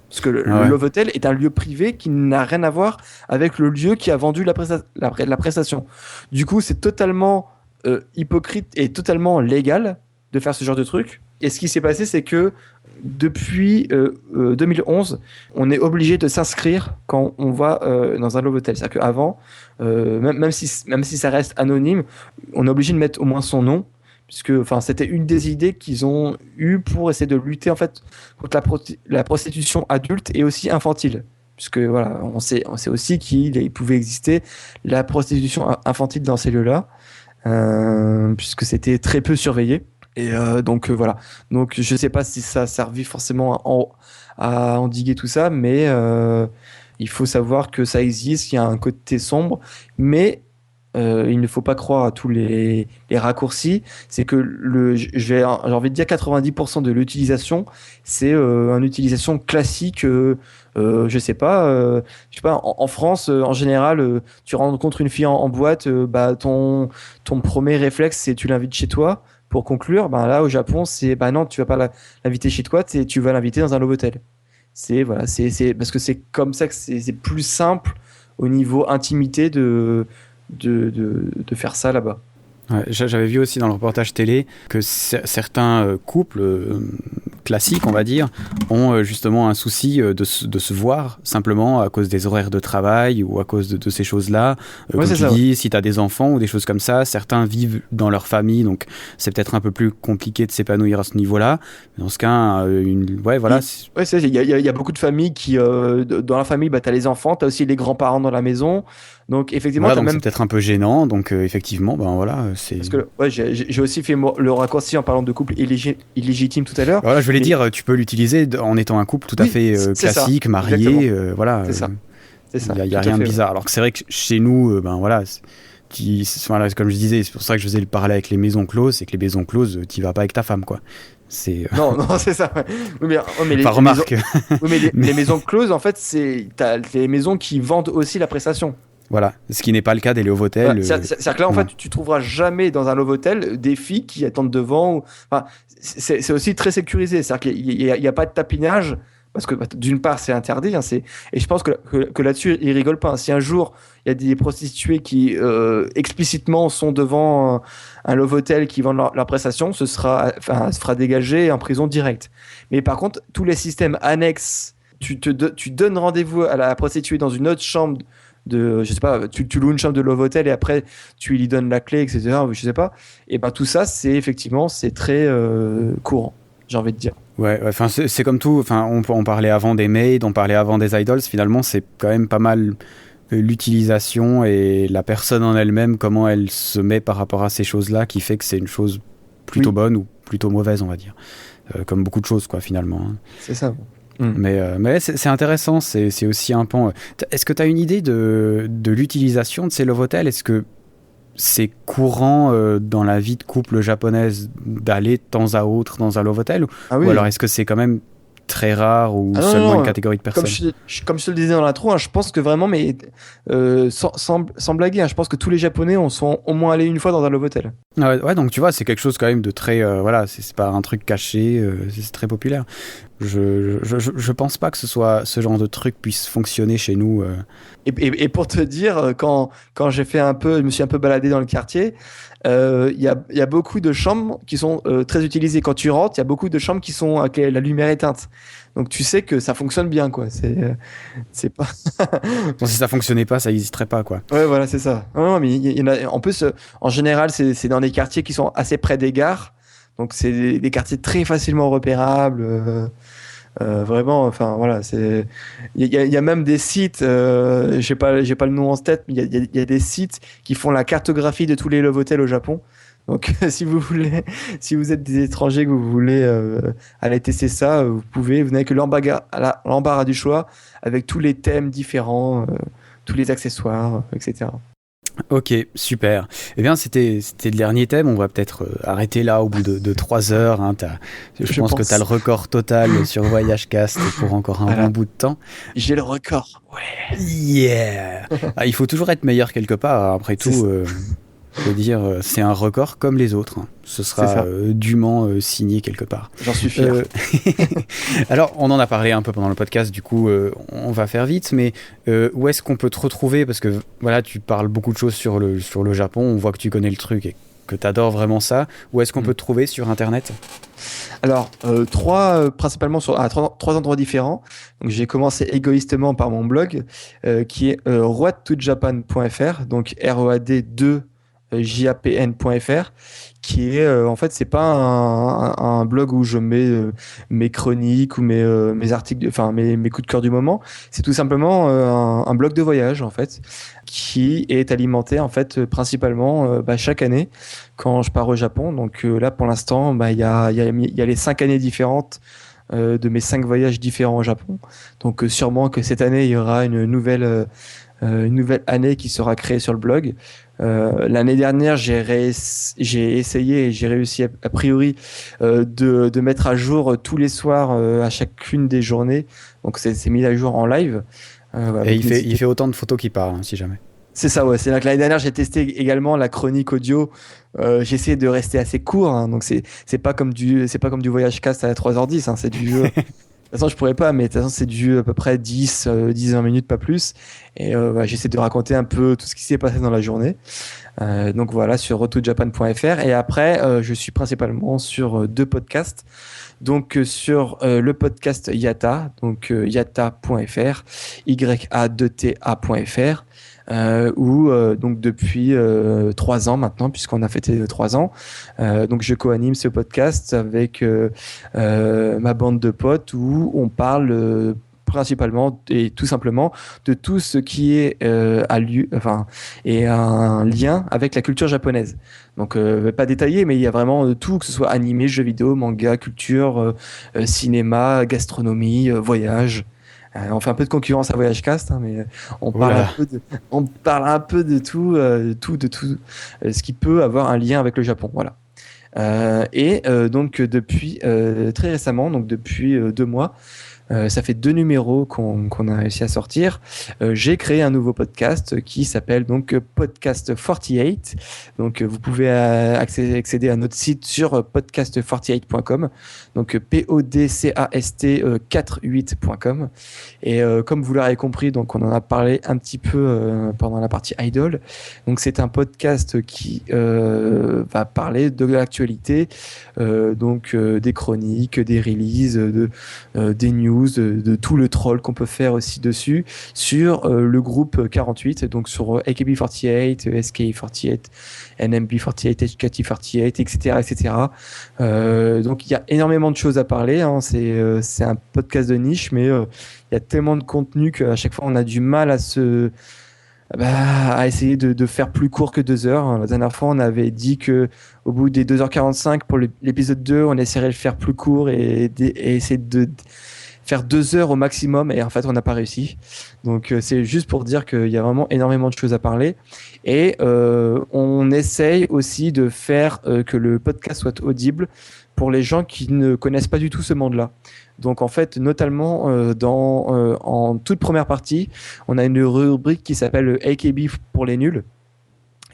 Parce que le Love Hotel est un lieu privé qui n'a rien à voir avec le lieu qui a vendu la prestation. Du coup, c'est totalement hypocrite et totalement légal de faire ce genre de truc. Et ce qui s'est passé, c'est que depuis 2011, on est obligé de s'inscrire quand on va dans un Love Hotel. C'est-à-dire qu'avant, même si ça reste anonyme, on est obligé de mettre au moins son nom, puisque c'était une des idées qu'ils ont eues pour essayer de lutter en fait contre la prostitution adulte et aussi infantile. Puisque voilà, on sait aussi qu'il pouvait exister la prostitution infantile dans ces lieux-là, puisque c'était très peu surveillé. Et donc voilà. Donc je sais pas si ça a servi forcément à endiguer tout ça, mais il faut savoir que ça existe, il y a un côté sombre, mais il ne faut pas croire à tous les raccourcis. C'est que j'ai envie de dire 90% de l'utilisation, c'est une utilisation classique. Je sais pas, en France, en général, tu rencontres une fille en boîte, ton premier réflexe, c'est tu l'invites chez toi. Pour conclure, là au Japon, c'est non, tu vas pas l'inviter chez toi, tu vas l'inviter dans un Love Hotel. C'est parce que c'est comme ça que c'est plus simple au niveau intimité de faire ça là-bas. Ouais, j'avais vu aussi dans le reportage télé que certains couples classiques, on va dire, ont justement un souci de se voir simplement à cause des horaires de travail ou à cause de ces choses-là. Comme tu dis, si tu as des enfants ou des choses comme ça, certains vivent dans leur famille, donc c'est peut-être un peu plus compliqué de s'épanouir à ce niveau-là. Dans ce cas, voilà. Il y a beaucoup de familles qui, dans la famille, tu as les enfants, tu as aussi les grands-parents dans la maison. Donc effectivement, voilà, donc c'est peut-être un peu gênant. Donc effectivement, c'est. Parce que j'ai aussi fait le raccourci en parlant de couple illégitime tout à l'heure. Voilà, je voulais dire, tu peux l'utiliser en étant un couple tout à fait classique, ça, marié, voilà. C'est ça. Il y a rien de bizarre. Alors que c'est vrai que chez nous, voilà, comme je disais, c'est pour ça que je faisais le parallèle avec les maisons closes, c'est que les maisons closes, t'y vas pas avec ta femme, quoi. Non, c'est ça. Oui, mais remarque. Les maisons closes, en fait, t'as les maisons qui vendent aussi la prestation. Voilà, ce qui n'est pas le cas des Love Hotels. C'est-à-dire que là, en fait, tu trouveras jamais dans un Love Hotel des filles qui attendent devant. C'est aussi très sécurisé. C'est-à-dire qu'il n'y a pas de tapinage, parce que d'une part, c'est interdit. Et je pense que là-dessus, ils rigolent pas. Si un jour, il y a des prostituées qui explicitement sont devant un Love Hotel qui vendent leur prestation, se fera dégager en prison directe. Mais par contre, tous les systèmes annexes, tu donnes rendez-vous à la prostituée dans une autre chambre je sais pas, tu loues une chambre de Love Hotel et après tu lui donnes la clé, etc. Je sais pas. Et tout ça, c'est très courant, j'ai envie de dire. Ouais, c'est comme tout. On parlait avant des maids, on parlait avant des idols. Finalement, c'est quand même pas mal l'utilisation et la personne en elle-même, comment elle se met par rapport à ces choses-là, qui fait que c'est une chose plutôt bonne ou plutôt mauvaise, on va dire. Comme beaucoup de choses, quoi, finalement. Hein. C'est ça. Mais c'est intéressant, c'est aussi un pan. Est-ce que tu as une idée de l'utilisation de ces Love Hotels ? Est-ce que c'est courant dans la vie de couple japonaise d'aller de temps à autre dans un Love Hotel ou alors est-ce que c'est quand même très rare ou seulement une catégorie de personnes? Comme je te le disais dans l'intro, je pense que vraiment, mais sans blaguer, je pense que tous les Japonais sont au moins allés une fois dans un Love Hotel. Ouais, donc tu vois, c'est quelque chose quand même de très... voilà, c'est pas un truc caché, c'est très populaire. Je pense pas que ce genre de truc puisse fonctionner chez nous. Et pour te dire, quand je me suis un peu baladé dans le quartier, il y a beaucoup de chambres qui sont très utilisées. Quand tu rentres, il y a beaucoup de chambres qui sont avec la lumière éteinte. Donc tu sais que ça fonctionne bien, quoi. C'est pas. Bon, si ça fonctionnait pas, ça n'hésiterait pas, quoi. Ouais, voilà, c'est ça. Non, mais il y en a. En plus, en général, c'est dans des quartiers qui sont assez près des gares. Donc c'est des quartiers très facilement repérables. Vraiment, voilà, il y a même des sites, j'ai pas le nom en tête, mais il y a des sites qui font la cartographie de tous les Love Hotels au Japon. Donc si vous êtes des étrangers que vous voulez aller tester ça, vous n'avez que l'embarras du choix avec tous les thèmes différents, tous les accessoires, etc. Ok, super. Eh bien, c'était le dernier thème. On va peut-être arrêter là au bout de 3 heures. Hein. Je pense que tu as le record total sur Voyage Cast pour encore un bon bout de temps. J'ai le record. Ouais. Yeah. Il faut toujours être meilleur quelque part. Après tout, je veux dire, c'est un record comme les autres. Hein. Ce sera dûment signé quelque part. J'en suis fier. Alors, on en a parlé un peu pendant le podcast, du coup, on va faire vite, mais où est-ce qu'on peut te retrouver ? Parce que voilà, tu parles beaucoup de choses sur le Japon, on voit que tu connais le truc et que tu adores vraiment ça. Où est-ce qu'on peut te trouver sur Internet ? Alors, principalement sur trois endroits différents. Donc, j'ai commencé égoïstement par mon blog, qui est roadtojapan.fr, donc ROAD2JAPN.fr, qui est en fait c'est pas un blog où je mets mes chroniques ou mes articles, enfin mes coups de cœur du moment. C'est tout simplement un blog de voyage en fait, qui est alimenté en fait principalement chaque année quand je pars au Japon. Donc là pour l'instant il y a les 5 années différentes de mes 5 voyages différents au Japon. Donc sûrement que cette année il y aura une nouvelle année qui sera créée sur le blog. L'année dernière, j'ai essayé et j'ai réussi a priori de mettre à jour tous les soirs à chacune des journées. Donc c'est mis à jour en live. Et il fait autant de photos qu'il parle, hein, si jamais. C'est ça, ouais. C'est là que l'année dernière, j'ai testé également la chronique audio. J'ai essayé de rester assez court, hein, donc c'est pas comme du voyage cast à 3h10, hein, c'est du de toute façon, je pourrais pas, mais de toute façon, c'est du à peu près 10-20 minutes, pas plus. Et j'essaie de raconter un peu tout ce qui s'est passé dans la journée. Donc voilà, sur roadtojapan.fr. Et après, je suis principalement sur 2 podcasts. Donc sur le podcast Yata, donc yata.fr, ya2ta.fr. Où donc depuis 3 ans maintenant, puisqu'on a fêté 3 ans, donc je co-anime ce podcast avec ma bande de potes où on parle principalement et tout simplement de tout ce qui est et un lien avec la culture japonaise. Donc pas détaillé, mais il y a vraiment tout, que ce soit animé, jeux vidéo, manga, culture, cinéma, gastronomie, voyage. On fait un peu de concurrence à Voyage Cast, hein, mais on parle un peu de tout, ce qui peut avoir un lien avec le Japon. Voilà. Donc depuis très récemment, donc depuis 2 mois, ça fait 2 numéros qu'on a réussi à sortir. J'ai créé un nouveau podcast qui s'appelle donc Podcast 48. Donc vous pouvez accéder à notre site sur podcast48.com. Donc podcast48.com. Et comme vous l'aurez compris, donc on en a parlé un petit peu pendant la partie Idol. Donc c'est un podcast qui va parler de l'actualité, des chroniques, des releases, des news, de tout le troll qu'on peut faire aussi dessus sur le groupe 48, donc sur AKB48, SK48, NMB48, HKT48, etc. Donc il y a énormément de choses à parler, hein. C'est un podcast de niche, mais il y a tellement de contenu qu'à chaque fois on a du mal à essayer de faire plus court que 2 heures. La dernière fois, on avait dit que au bout des 2h45 pour l'épisode 2, on essaierait de le faire plus court et essayer de faire 2 heures au maximum, et en fait on n'a pas réussi. Donc c'est juste pour dire qu'il y a vraiment énormément de choses à parler, et on essaye aussi de faire que le podcast soit audible pour les gens qui ne connaissent pas du tout ce monde-là. Donc en fait, notamment en toute première partie, on a une rubrique qui s'appelle AKB pour les nuls,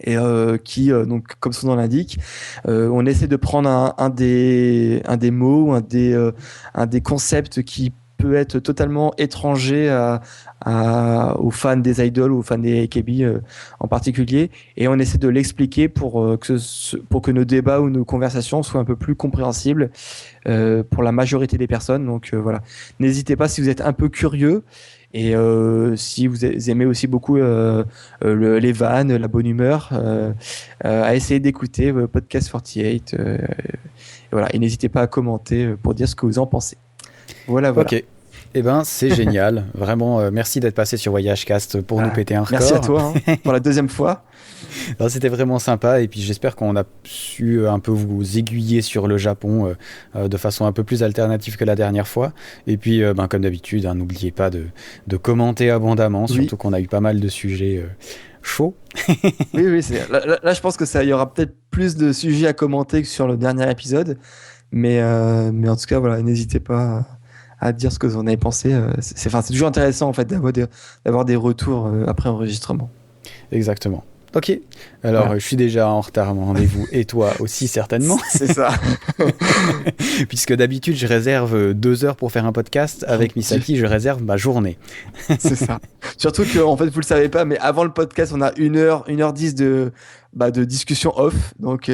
et donc comme son nom l'indique, on essaie de prendre un des mots, un des concepts qui peut être totalement étranger aux fans des idoles ou aux fans des AKB en particulier, et on essaie de l'expliquer pour que nos débats ou nos conversations soient un peu plus compréhensibles pour la majorité des personnes. Donc voilà, n'hésitez pas si vous êtes un peu curieux, et si vous aimez aussi beaucoup les vannes, la bonne humeur, à essayer d'écouter Podcast 48. Voilà, et n'hésitez pas à commenter pour dire ce que vous en pensez. Voilà. Ok. Eh ben, c'est génial. Vraiment, merci d'être passé sur VoyageCast pour nous péter un record. Merci à toi, hein, pour la 2e fois. Non, c'était vraiment sympa, et puis j'espère qu'on a su un peu vous aiguiller sur le Japon de façon un peu plus alternative que la dernière fois. Et puis, comme d'habitude, hein, n'oubliez pas de commenter abondamment, surtout qu'on a eu pas mal de sujets chauds. Oui, là, je pense que il y aura peut-être plus de sujets à commenter que sur le dernier épisode. Mais en tout cas, voilà, n'hésitez pas à dire ce que vous en avez pensé. C'est toujours intéressant en fait d'avoir des retours après enregistrement. Exactement. Ok, alors Voilà. je suis déjà en retard à mon rendez-vous et toi aussi certainement. C'est ça. Puisque d'habitude je réserve 2 heures pour faire un podcast, avec Misaki je réserve ma journée. C'est ça. Surtout que, en fait, vous le savez pas, mais avant le podcast, on a 1h10 de discussion off. Donc,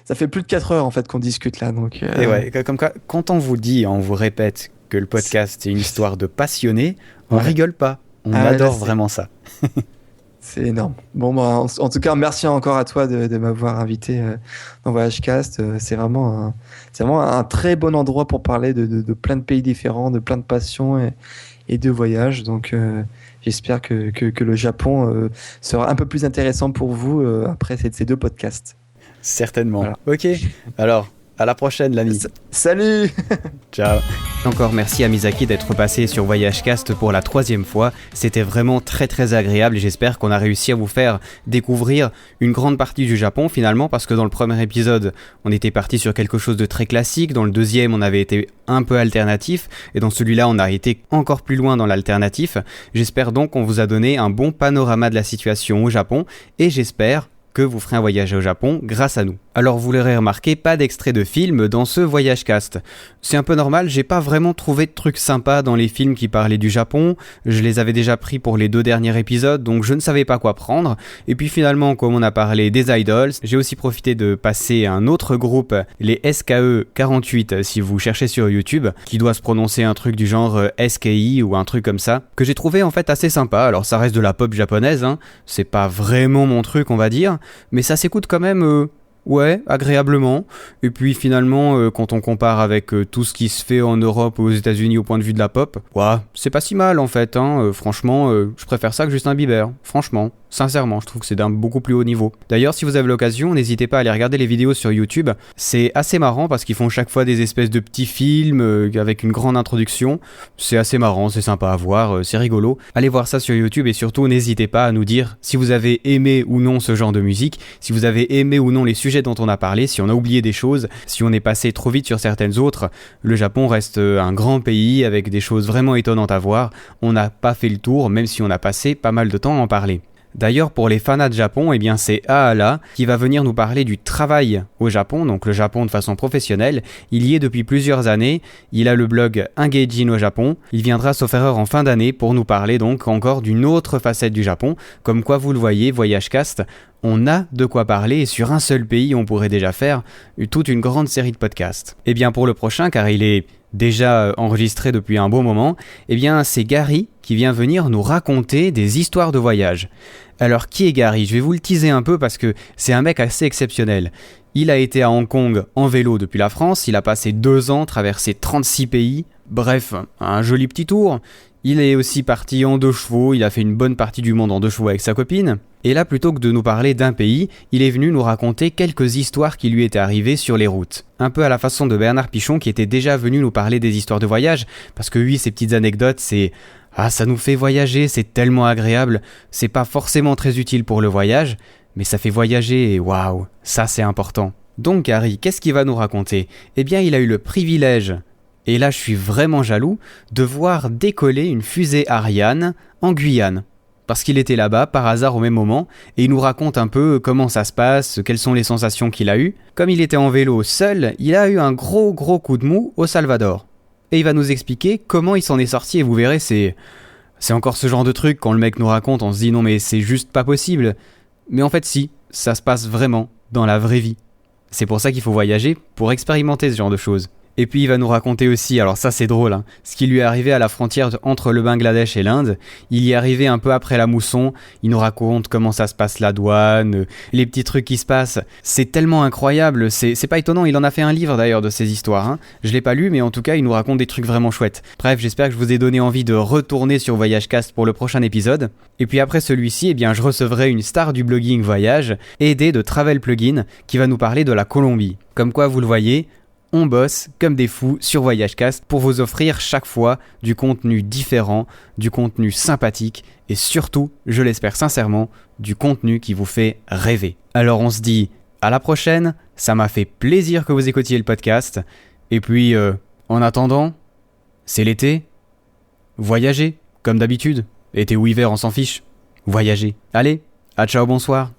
ça fait plus de 4 heures, en fait, qu'on discute là. Donc, Et ouais, comme quoi, quand on vous dit, on vous répète que le podcast est une histoire de passionnés, on rigole pas. On adore vraiment ça. C'est énorme. Bon, bah, en tout cas, merci encore à toi de m'avoir invité dans VoyageCast. C'est vraiment un très bon endroit pour parler de plein de pays différents, de plein de passions et de voyages. Donc, j'espère que le Japon sera un peu plus intéressant pour vous après ces 2 podcasts. Certainement. Voilà. Ok, alors, à la prochaine l'ami. Salut. Ciao. Encore merci à Misaki d'être passé sur VoyageCast pour la 3e fois. C'était vraiment très très agréable et j'espère qu'on a réussi à vous faire découvrir une grande partie du Japon finalement, parce que dans le premier épisode, on était parti sur quelque chose de très classique, dans le deuxième, on avait été un peu alternatif et dans celui-là, on a été encore plus loin dans l'alternatif. J'espère donc qu'on vous a donné un bon panorama de la situation au Japon et j'espère que vous ferez un voyage au Japon grâce à nous. Alors vous l'aurez remarqué, pas d'extrait de film dans ce VoyageCast. C'est un peu normal, j'ai pas vraiment trouvé de trucs sympas dans les films qui parlaient du Japon, je les avais déjà pris pour les 2 derniers épisodes, donc je ne savais pas quoi prendre, et puis finalement, comme on a parlé des idols, j'ai aussi profité de passer un autre groupe, les SKE 48 si vous cherchez sur YouTube, qui doit se prononcer un truc du genre SKI ou un truc comme ça, que j'ai trouvé en fait assez sympa. Alors ça reste de la pop japonaise, hein, c'est pas vraiment mon truc on va dire, mais ça s'écoute quand même ouais, agréablement. Et puis finalement, quand on compare avec tout ce qui se fait en Europe ou aux États-Unis au point de vue de la pop, ouais, c'est pas si mal en fait. Hein. Franchement, je préfère ça que Justin Bieber. Franchement, sincèrement, je trouve que c'est d'un beaucoup plus haut niveau. D'ailleurs, si vous avez l'occasion, n'hésitez pas à aller regarder les vidéos sur YouTube. C'est assez marrant parce qu'ils font chaque fois des espèces de petits films avec une grande introduction. C'est assez marrant, c'est sympa à voir, c'est rigolo. Allez voir ça sur YouTube et surtout, n'hésitez pas à nous dire si vous avez aimé ou non ce genre de musique, si vous avez aimé ou non les sujets dont on a parlé, si on a oublié des choses, si on est passé trop vite sur certaines autres. Le Japon reste un grand pays avec des choses vraiment étonnantes à voir. On n'a pas fait le tour, même si on a passé pas mal de temps à en parler. D'ailleurs, pour les fanas de Japon, eh bien c'est Aala qui va venir nous parler du travail au Japon, donc le Japon de façon professionnelle. Il y est depuis plusieurs années, il a le blog Engaging au Japon. Il viendra sauf erreur en fin d'année pour nous parler donc encore d'une autre facette du Japon. Comme quoi vous le voyez, VoyageCast, on a de quoi parler et sur un seul pays on pourrait déjà faire toute une grande série de podcasts. Et bien pour le prochain, car il est déjà enregistré depuis un bon moment, eh bien c'est Gary qui vient venir nous raconter des histoires de voyage. Alors qui est Gary ? Je vais vous le teaser un peu parce que c'est un mec assez exceptionnel. Il a été à Hong Kong en vélo depuis la France, il a passé 2 ans, traversé 36 pays, bref, un joli petit tour. Il est aussi parti en 2 chevaux, il a fait une bonne partie du monde en 2 chevaux avec sa copine. Et là, plutôt que de nous parler d'un pays, il est venu nous raconter quelques histoires qui lui étaient arrivées sur les routes. Un peu à la façon de Bernard Pichon qui était déjà venu nous parler des histoires de voyage, parce que oui, ces petites anecdotes, c'est... Ah, ça nous fait voyager, c'est tellement agréable, c'est pas forcément très utile pour le voyage, mais ça fait voyager et waouh, ça c'est important. Donc Harry, qu'est-ce qu'il va nous raconter ? Eh bien, il a eu le privilège, et là je suis vraiment jaloux, de voir décoller une fusée Ariane en Guyane. Parce qu'il était là-bas par hasard au même moment, et il nous raconte un peu comment ça se passe, quelles sont les sensations qu'il a eues. Comme il était en vélo seul, il a eu un gros coup de mou au Salvador. Et il va nous expliquer comment il s'en est sorti, et vous verrez, c'est encore ce genre de truc, quand le mec nous raconte, on se dit non mais c'est juste pas possible. Mais en fait si, ça se passe vraiment, dans la vraie vie. C'est pour ça qu'il faut voyager, pour expérimenter ce genre de choses. Et puis il va nous raconter aussi, alors ça c'est drôle, hein, ce qui lui est arrivé à la frontière entre le Bangladesh et l'Inde. Il y est arrivé un peu après la mousson, il nous raconte comment ça se passe la douane, les petits trucs qui se passent. C'est tellement incroyable, c'est pas étonnant, il en a fait un livre d'ailleurs de ces histoires. Hein. Je l'ai pas lu, mais en tout cas il nous raconte des trucs vraiment chouettes. Bref, j'espère que je vous ai donné envie de retourner sur VoyageCast pour le prochain épisode. Et puis après celui-ci, eh bien je recevrai une star du blogging voyage, Aidé de Travel Plugin, qui va nous parler de la Colombie. Comme quoi vous le voyez, on bosse comme des fous sur VoyageCast pour vous offrir chaque fois du contenu différent, du contenu sympathique et surtout, je l'espère sincèrement, du contenu qui vous fait rêver. Alors on se dit à la prochaine, ça m'a fait plaisir que vous écoutiez le podcast. Et puis, en attendant, c'est l'été, voyagez comme d'habitude. Été ou hiver, on s'en fiche. Voyagez. Allez, à ciao, bonsoir.